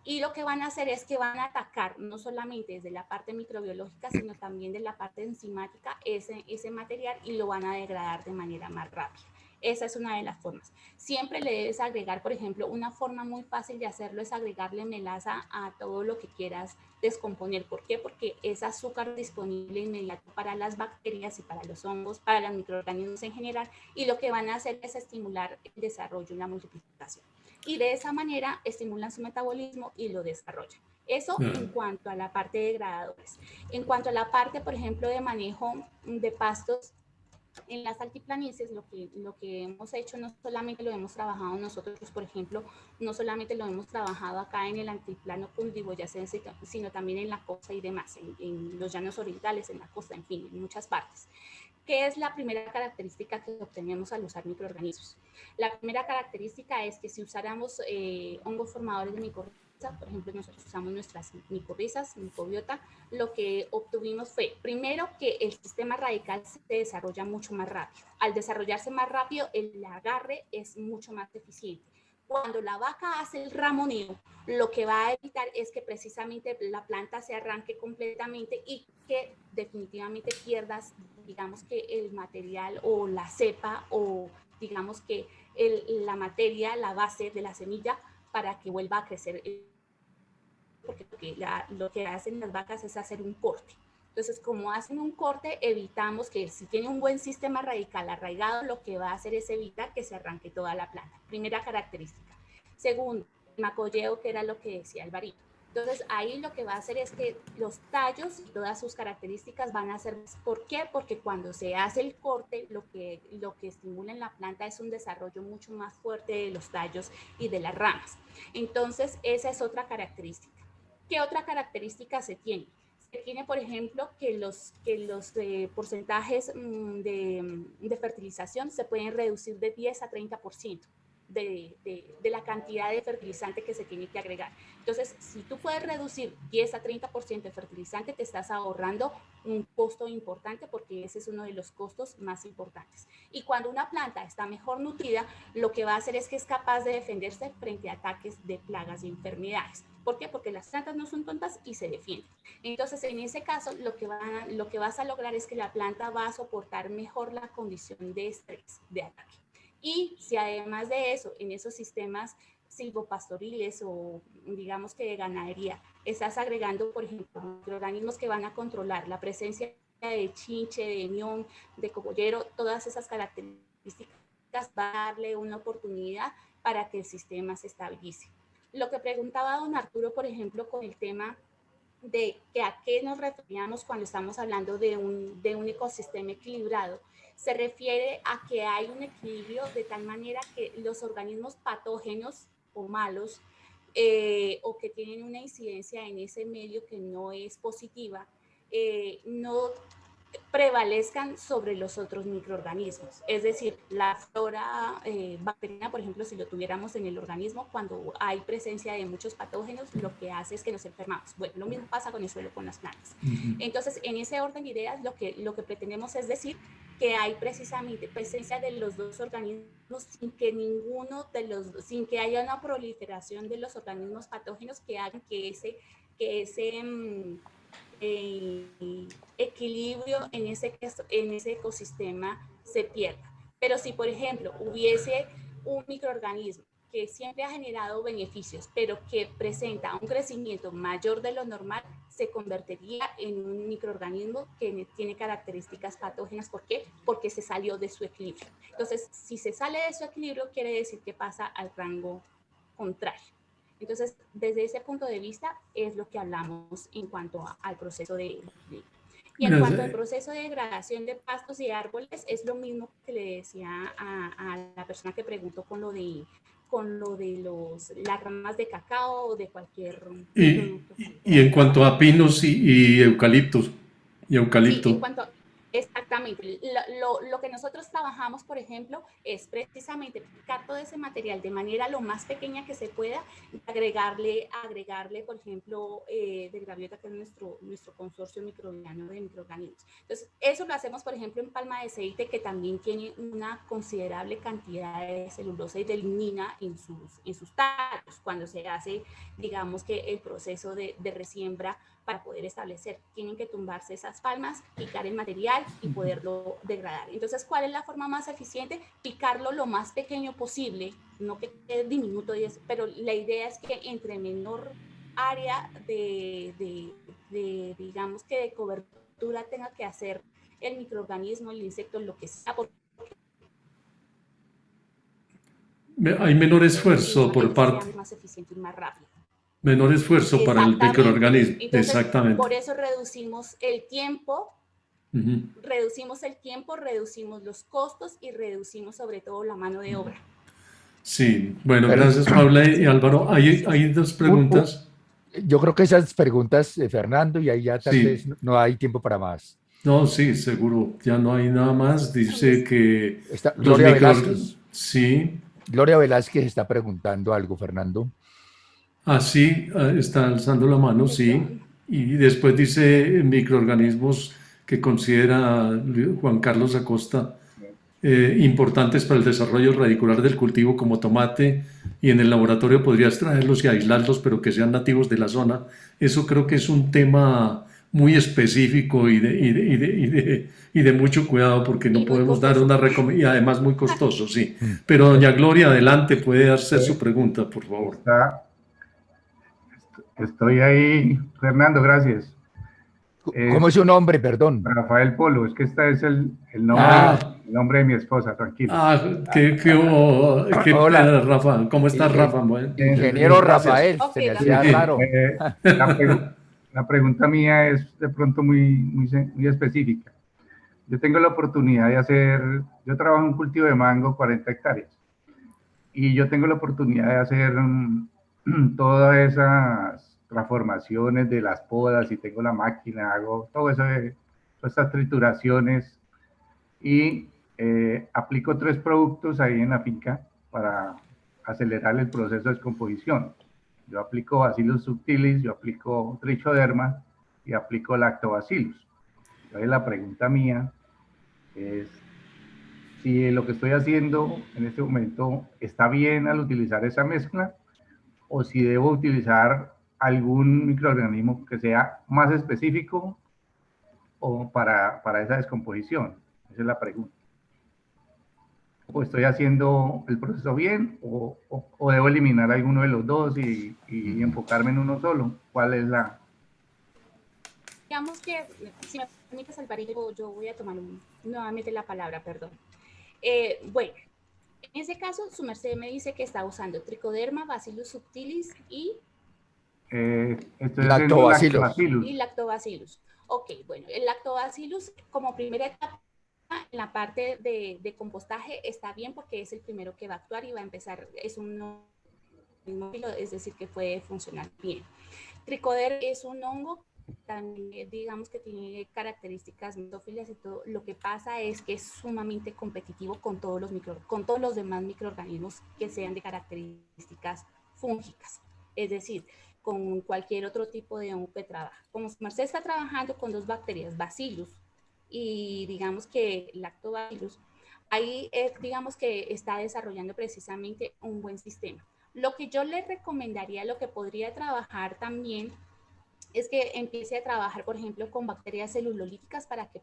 S5: Y lo que van a hacer es que van a atacar no solamente desde la parte microbiológica, sino también de la parte enzimática ese material, y lo van a degradar de manera más rápida. Esa es una de las formas. Siempre le debes agregar, por ejemplo, una forma muy fácil de hacerlo es agregarle melaza a todo lo que quieras descomponer. ¿Por qué? Porque es azúcar disponible inmediato para las bacterias y para los hongos, para los microorganismos en general, y lo que van a hacer es estimular el desarrollo y la multiplicación. Y de esa manera estimulan su metabolismo y lo desarrollan. Eso en cuanto a la parte de degradadores. En cuanto a la parte, por ejemplo, de manejo de pastos, en las altiplanicies lo que hemos hecho no solamente lo hemos trabajado nosotros, por ejemplo, no solamente lo hemos trabajado acá en el altiplano cundiboyacense, sino también en la costa y demás, en los llanos orientales, en la costa, en fin, en muchas partes. ¿Qué es la primera característica que obtenemos al usar microorganismos? La primera característica es que si usáramos hongos formadores de micorrizas, por ejemplo, nosotros usamos nuestras micorrizas, micobiota, lo que obtuvimos fue, primero, que el sistema radical se desarrolla mucho más rápido. Al desarrollarse más rápido, el agarre es mucho más eficiente. Cuando la vaca hace el ramoneo, lo que va a evitar es que precisamente la planta se arranque completamente y que definitivamente pierdas, digamos que el material o la cepa o digamos que la materia, la base de la semilla, para que vuelva a crecer. Porque lo que hacen las vacas es hacer un corte. Entonces, como hacen un corte, evitamos que si tiene un buen sistema radical arraigado, lo que va a hacer es evitar que se arranque toda la planta. Primera característica. Segundo, el macolleo, que era lo que decía Alvarito. Entonces, ahí lo que va a hacer es que los tallos y todas sus características van a ser. ¿Por qué? Porque cuando se hace el corte, lo que estimula en la planta es un desarrollo mucho más fuerte de los tallos y de las ramas. Entonces, esa es otra característica. ¿Qué otra característica se tiene? Se tiene, por ejemplo, que los porcentajes de fertilización se pueden reducir de 10 a 30% de la cantidad de fertilizante que se tiene que agregar. Entonces, si tú puedes reducir 10 a 30% de fertilizante, te estás ahorrando un costo importante, porque ese es uno de los costos más importantes. Y cuando una planta está mejor nutrida, lo que va a hacer es que es capaz de defenderse frente a ataques de plagas y enfermedades. ¿Por qué? Porque las plantas no son tontas y se defienden. Entonces, en ese caso, lo que vas a lograr es que la planta va a soportar mejor la condición de estrés, de ataque. Y si además de eso, en esos sistemas silvopastoriles o digamos que de ganadería, estás agregando, por ejemplo, microorganismos que van a controlar la presencia de chinche, de mión, de cogollero, todas esas características, va a darle una oportunidad para que el sistema se estabilice. Lo que preguntaba don Arturo, por ejemplo, con el tema de que a qué nos referíamos cuando estamos hablando de un ecosistema equilibrado, se refiere a que hay un equilibrio de tal manera que los organismos patógenos o malos o que tienen una incidencia en ese medio que no es positiva, no prevalezcan sobre los otros microorganismos. Es decir, la flora bacteriana, por ejemplo, si lo tuviéramos en el organismo, cuando hay presencia de muchos patógenos, lo que hace es que nos enfermamos. Bueno, lo mismo pasa con el suelo, con las plantas. Entonces, en ese orden de ideas, lo que pretendemos es decir que hay precisamente presencia de los dos organismos sin que haya una proliferación de los organismos patógenos que hagan que ese equilibrio en ese ecosistema se pierda. Pero si, por ejemplo, hubiese un microorganismo que siempre ha generado beneficios, pero que presenta un crecimiento mayor de lo normal, se convertiría en un microorganismo que tiene características patógenas. ¿Por qué? Porque se salió de su equilibrio. Entonces, si se sale de su equilibrio, quiere decir que pasa al rango contrario. Entonces, desde ese punto de vista es lo que hablamos en cuanto al proceso de y en cuanto al proceso de degradación de pastos y árboles, es lo mismo que le decía a la persona que preguntó con lo de las ramas de cacao o de cualquier producto.
S2: Y en cuanto a pinos y eucaliptos, y eucalipto.
S5: Sí, en cuanto, exactamente. Lo que nosotros trabajamos, por ejemplo, es precisamente picar todo ese material de manera lo más pequeña que se pueda, agregarle por ejemplo, de Graviota, que es nuestro consorcio microbiano de microorganismos. Entonces, eso lo hacemos, por ejemplo, en palma de aceite, que también tiene una considerable cantidad de celulosa y de lignina en sus tallos, cuando se hace, digamos, que el proceso de resiembra para poder establecer. Tienen que tumbarse esas palmas, picar el material y poderlo degradar. Entonces, ¿cuál es la forma más eficiente? Picarlo lo más pequeño posible, no que quede diminuto, pero la idea es que entre menor área digamos que de cobertura tenga que hacer el microorganismo, el insecto, lo que sea.
S2: Hay menor esfuerzo por parte.
S5: Sea más eficiente y más rápido.
S2: Menor esfuerzo para el microorganismo.
S5: Entonces,
S2: exactamente.
S5: Por eso reducimos el tiempo, reducimos los costos y reducimos sobre todo la mano de obra.
S2: Sí, bueno, gracias Paula y Álvaro. Hay dos preguntas.
S1: Yo creo que esas preguntas, Fernando, y ahí ya tal
S2: Sí.
S1: vez no hay tiempo para más.
S2: No, sí, seguro, ya no hay nada más. Dice que
S1: Está Gloria Velázquez.
S2: Sí.
S1: Gloria Velázquez está preguntando algo, Fernando.
S2: Sí, está alzando la mano, sí. Y después dice microorganismos que considera Juan Carlos Acosta importantes para el desarrollo radicular del cultivo, como tomate, y en el laboratorio podrías traerlos y aislarlos, pero que sean nativos de la zona. Eso creo que es un tema muy específico y de mucho cuidado, porque no podemos dar una recomendación, y además muy costoso, sí. Pero doña Gloria, adelante, puede hacer su pregunta, por favor.
S8: Estoy ahí, Fernando, gracias.
S1: ¿Cómo es su nombre, perdón?
S8: Rafael Polo, es que este es el nombre de mi esposa, tranquilo.
S2: Hola, Rafa. ¿Cómo estás, Rafa? Bueno,
S1: ingeniero Rafael, se me hacía raro.
S8: La pregunta mía es de pronto muy específica. Yo tengo la oportunidad de hacer, yo trabajo en un cultivo de mango, 40 hectáreas, y yo tengo la oportunidad de hacer todas esas transformaciones de las podas, y tengo la máquina, hago todo eso, todas estas trituraciones, y aplico 3 productos ahí en la finca para acelerar el proceso de descomposición. Yo aplico Bacillus subtilis, yo aplico Trichoderma y aplico Lactobacillus. Entonces la pregunta mía es si lo que estoy haciendo en este momento está bien al utilizar esa mezcla, o si debo utilizar algún microorganismo que sea más específico o para esa descomposición. Esa es la pregunta. ¿O estoy haciendo el proceso bien, o debo eliminar alguno de los dos y enfocarme en uno solo? ¿Cuál es la...?
S5: Digamos que, si me permites, Alvarito, yo voy a tomar nuevamente la palabra, perdón. Bueno, en ese caso, su merced me dice que está usando Trichoderma, Bacillus subtilis y...
S1: Lactobacillus.
S5: Y Lactobacillus. Ok, bueno, el Lactobacillus como primera etapa en la parte de compostaje está bien, porque es el primero que va a actuar y va a empezar, es decir, que puede funcionar bien. Trichoderma es un hongo, también digamos que tiene características mesófilas y todo. Lo que pasa es que es sumamente competitivo con todos los demás microorganismos que sean de características fúngicas, es decir, con cualquier otro tipo de hongo que trabaja. Como Marcel está trabajando con 2 bacterias, Bacillus y digamos que Lactobacillus, ahí digamos que está desarrollando precisamente un buen sistema. Lo que yo le recomendaría, lo que podría trabajar también, es que empiece a trabajar, por ejemplo, con bacterias celulolíticas para que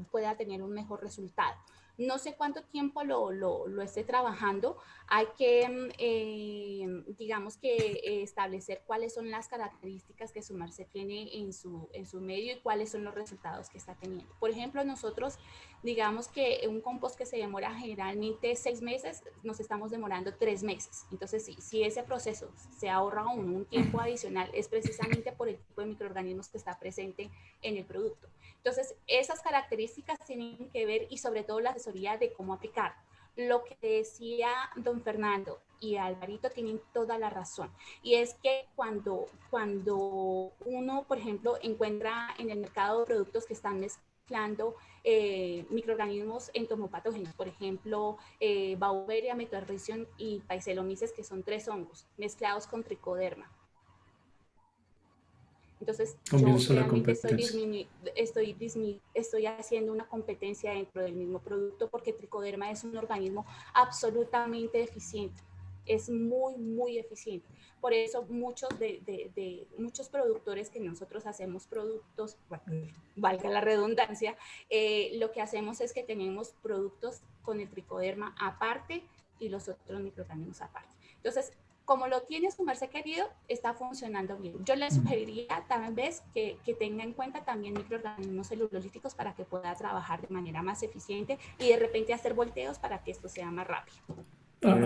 S5: pueda tener un mejor resultado. no sé cuánto tiempo lo esté trabajando. Hay que, digamos que establecer cuáles son las características que su merced tiene en su medio y cuáles son los resultados que está teniendo. Por ejemplo, nosotros, digamos que un compost que se demora generalmente 6 meses, nos estamos demorando 3 meses. Entonces, si ese proceso se ahorra un tiempo adicional, es precisamente por el tipo de microorganismos que está presente en el producto. Entonces, esas características tienen que ver, y sobre todo la asesoría de cómo aplicar. Lo que decía don Fernando y Alvarito tienen toda la razón. Y es que cuando uno, por ejemplo, encuentra en el mercado productos que están mezclando microorganismos entomopatógenos, por ejemplo, Beauveria, Metarrhizium y Paesaelomyces, que son 3 hongos mezclados con tricoderma. Entonces,
S2: comienza
S5: yo
S2: la
S5: realmente estoy haciendo una competencia dentro del mismo producto, porque tricoderma es un organismo absolutamente eficiente. Es muy, muy eficiente. Por eso muchos muchos productores que nosotros hacemos productos, bueno, valga la redundancia, lo que hacemos es que tenemos productos con el tricoderma aparte y los otros microorganismos aparte. Entonces, como lo tiene su merced querido, está funcionando bien. Yo le sugeriría tal vez que tenga en cuenta también microorganismos celulolíticos para que pueda trabajar de manera más eficiente y de repente hacer volteos para que esto sea más rápido.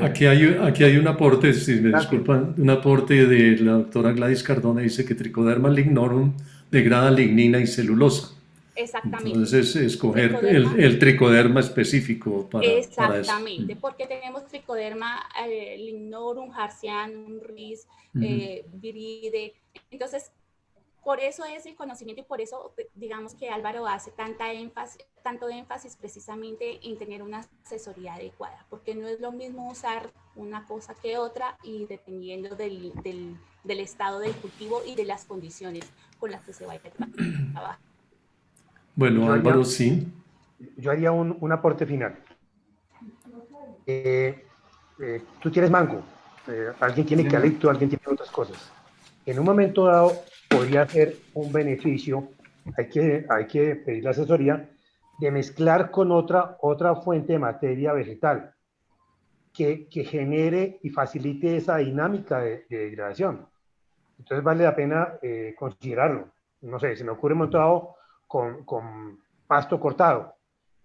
S2: Aquí hay un aporte, si me disculpan, un aporte de la doctora Gladys Cardona. Dice que Trichoderma lignorum degrada lignina y celulosa.
S5: Exactamente.
S2: Entonces, escoger el tricoderma específico para eso.
S5: Exactamente, porque tenemos tricoderma lignorum, harzianum, ris, viride. Entonces, por eso es el conocimiento, y por eso digamos que Álvaro hace tanto énfasis precisamente en tener una asesoría adecuada, porque no es lo mismo usar una cosa que otra, y dependiendo del estado del cultivo y de las condiciones con las que se vaya a trabajar.
S2: Bueno, Álvaro, sí.
S4: Yo haría un aporte final. Tú tienes mango, alguien tiene eucalipto, alguien tiene otras cosas. En un momento dado podría ser un beneficio, hay que pedir la asesoría, de mezclar con otra fuente de materia vegetal que genere y facilite esa dinámica de degradación. Entonces vale la pena considerarlo. No sé, se me ocurre montado con pasto cortado,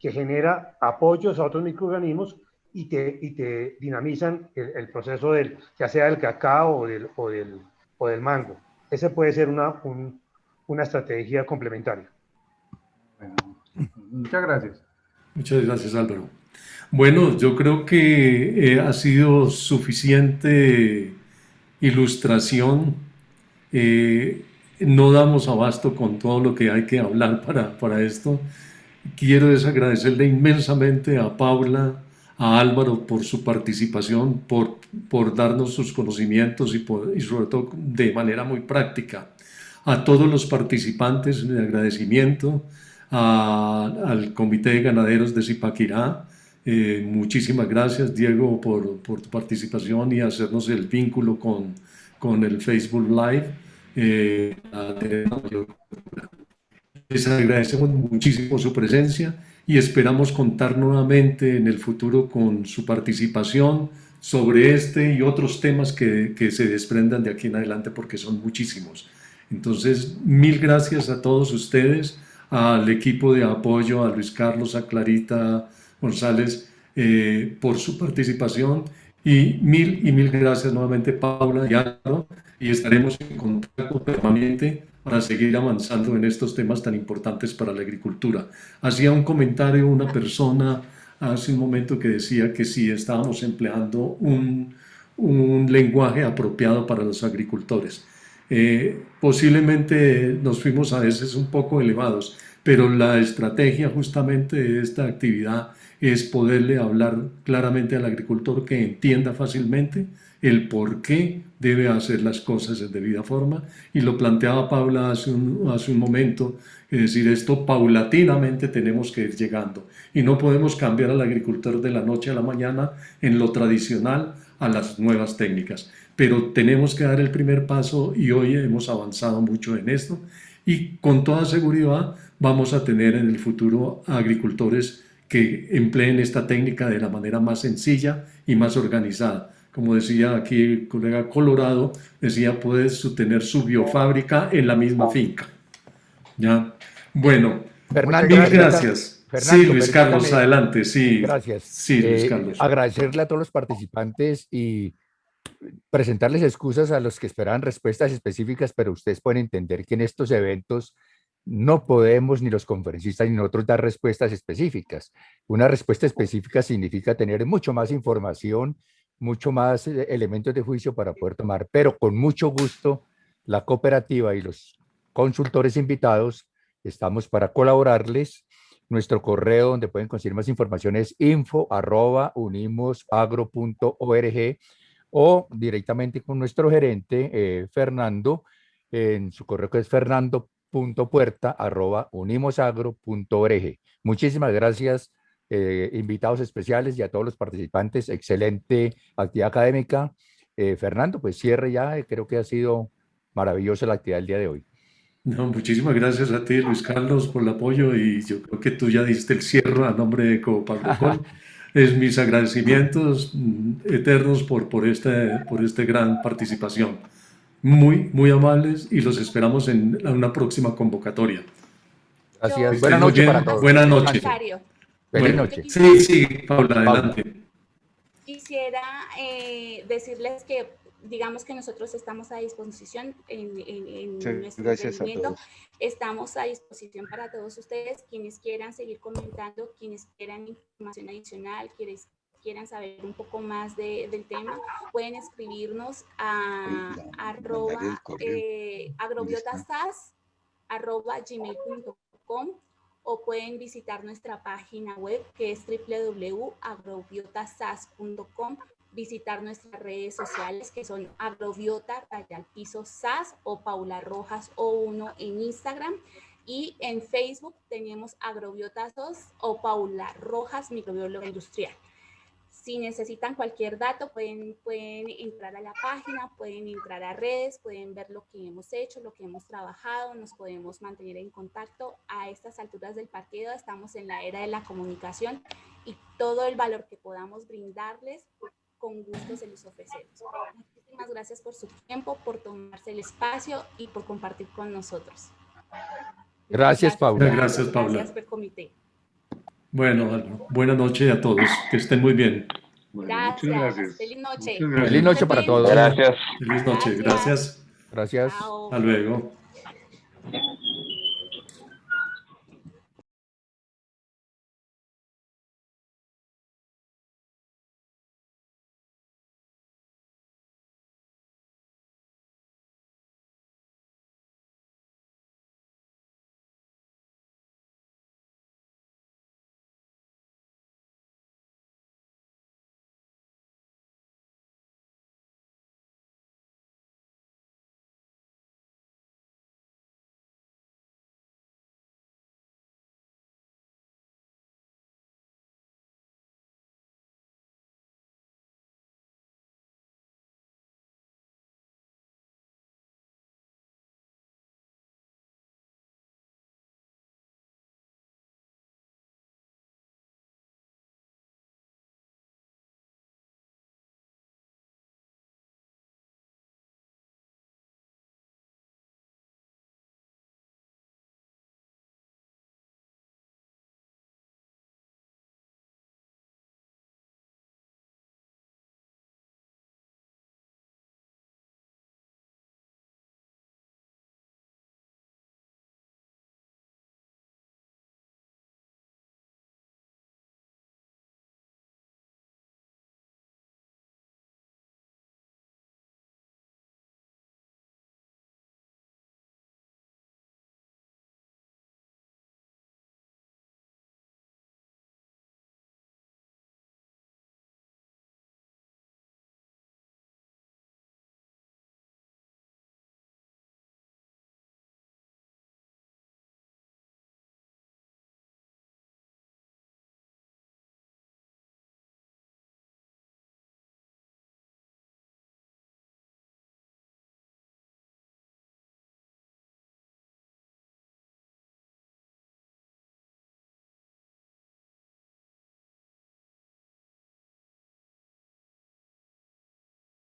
S4: que genera apoyos a otros microorganismos y te dinamizan el proceso ya sea del cacao o del mango. Ese puede ser una estrategia complementaria.
S8: Bueno, muchas gracias.
S2: Muchas gracias, Álvaro. Bueno, yo creo que ha sido suficiente ilustración. No damos abasto con todo lo que hay que hablar para esto. Quiero agradecerle inmensamente a Paula, a Álvaro por su participación, por darnos sus conocimientos y sobre todo de manera muy práctica. A todos los participantes, de agradecimiento, al Comité de Ganaderos de Zipaquirá. Muchísimas gracias, Diego, por tu participación y hacernos el vínculo con el Facebook Live. Les agradecemos muchísimo su presencia y esperamos contar nuevamente en el futuro con su participación sobre este y otros temas que se desprendan de aquí en adelante, porque son muchísimos. Entonces, mil gracias a todos ustedes, al equipo de apoyo, a Luis Carlos, a Clarita González, por su participación, y mil gracias nuevamente, Paula y Álvaro, y estaremos en contacto permanente para seguir avanzando en estos temas tan importantes para la agricultura. Hacía un comentario una persona hace un momento que decía que si estábamos empleando un lenguaje apropiado para los agricultores. Posiblemente nos fuimos a veces un poco elevados, pero la estrategia justamente de esta actividad es poderle hablar claramente al agricultor, que entienda fácilmente el por qué debe hacer las cosas de debida forma, y lo planteaba Paula hace un momento, es decir, esto paulatinamente tenemos que ir llegando, y no podemos cambiar al agricultor de la noche a la mañana en lo tradicional a las nuevas técnicas, pero tenemos que dar el primer paso, y hoy hemos avanzado mucho en esto, y con toda seguridad vamos a tener en el futuro agricultores que empleen esta técnica de la manera más sencilla y más organizada. Como decía aquí el colega Colorado, decía, puedes tener su biofábrica en la misma finca. ¿Ya? Bueno,
S1: Fernando,
S2: mil gracias.
S1: Fernando,
S2: Sí, Luis Carlos,
S1: permítame,
S2: adelante. Sí,
S1: gracias.
S2: sí, Luis Carlos.
S1: Agradecerle a todos los participantes y presentarles excusas a los que esperaban respuestas específicas, pero ustedes pueden entender que en estos eventos no podemos, ni los conferencistas ni nosotros, dar respuestas específicas. Una respuesta específica significa tener mucho más información, mucho más elementos de juicio para poder tomar, pero con mucho gusto la cooperativa y los consultores invitados estamos para colaborarles. Nuestro correo donde pueden conseguir más información es info@unimosagro.org o directamente con nuestro gerente Fernando en su correo que es fernando.puerta@unimosagro.org. Muchísimas gracias, invitados especiales y a todos los participantes. Excelente actividad académica. Fernando, pues cierre ya. Creo que ha sido maravillosa la actividad del día de hoy.
S2: No, muchísimas gracias a ti, Luis Carlos, por el apoyo y yo creo que tú ya diste el cierre a nombre de Ecopagrocol. Es mis agradecimientos eternos por esta gran participación. Muy, muy amables y los esperamos en una próxima convocatoria.
S1: Gracias. Buenas noches para todos.
S2: Buenas noches.
S1: Feliz noche.
S2: Sí, sí, Paula, adelante.
S5: Quisiera decirles que digamos que nosotros estamos a disposición en nuestro emprendimiento. Estamos a disposición para todos ustedes, quienes quieran seguir comentando, quienes quieran información adicional, quienes quieran saber un poco más del tema, pueden escribirnos a agrobiotasas@gmail.com o pueden visitar nuestra página web que es www.agrobiotasas.com, visitar nuestras redes sociales que son agrobiota_sas o Paula Rojas O1 en Instagram, y en Facebook tenemos Agrobiotasas o Paula Rojas Microbióloga Industrial. Si necesitan cualquier dato, pueden entrar a la página, pueden entrar a redes, pueden ver lo que hemos hecho, lo que hemos trabajado, nos podemos mantener en contacto. A estas alturas del partido estamos en la era de la comunicación y todo el valor que podamos brindarles, con gusto se los ofrecemos. Muchísimas gracias por su tiempo, por tomarse el espacio y por compartir con nosotros.
S1: Gracias, Paula.
S2: Gracias, Paula.
S5: Gracias por el comité.
S2: Bueno, buenas noches a todos. Que estén muy bien.
S5: Gracias.
S7: Muchas gracias.
S5: Feliz noche.
S7: Muchas gracias.
S1: Feliz noche para todos.
S9: Gracias.
S2: Feliz noche. Gracias.
S1: Gracias.
S5: Chao.
S2: Hasta luego.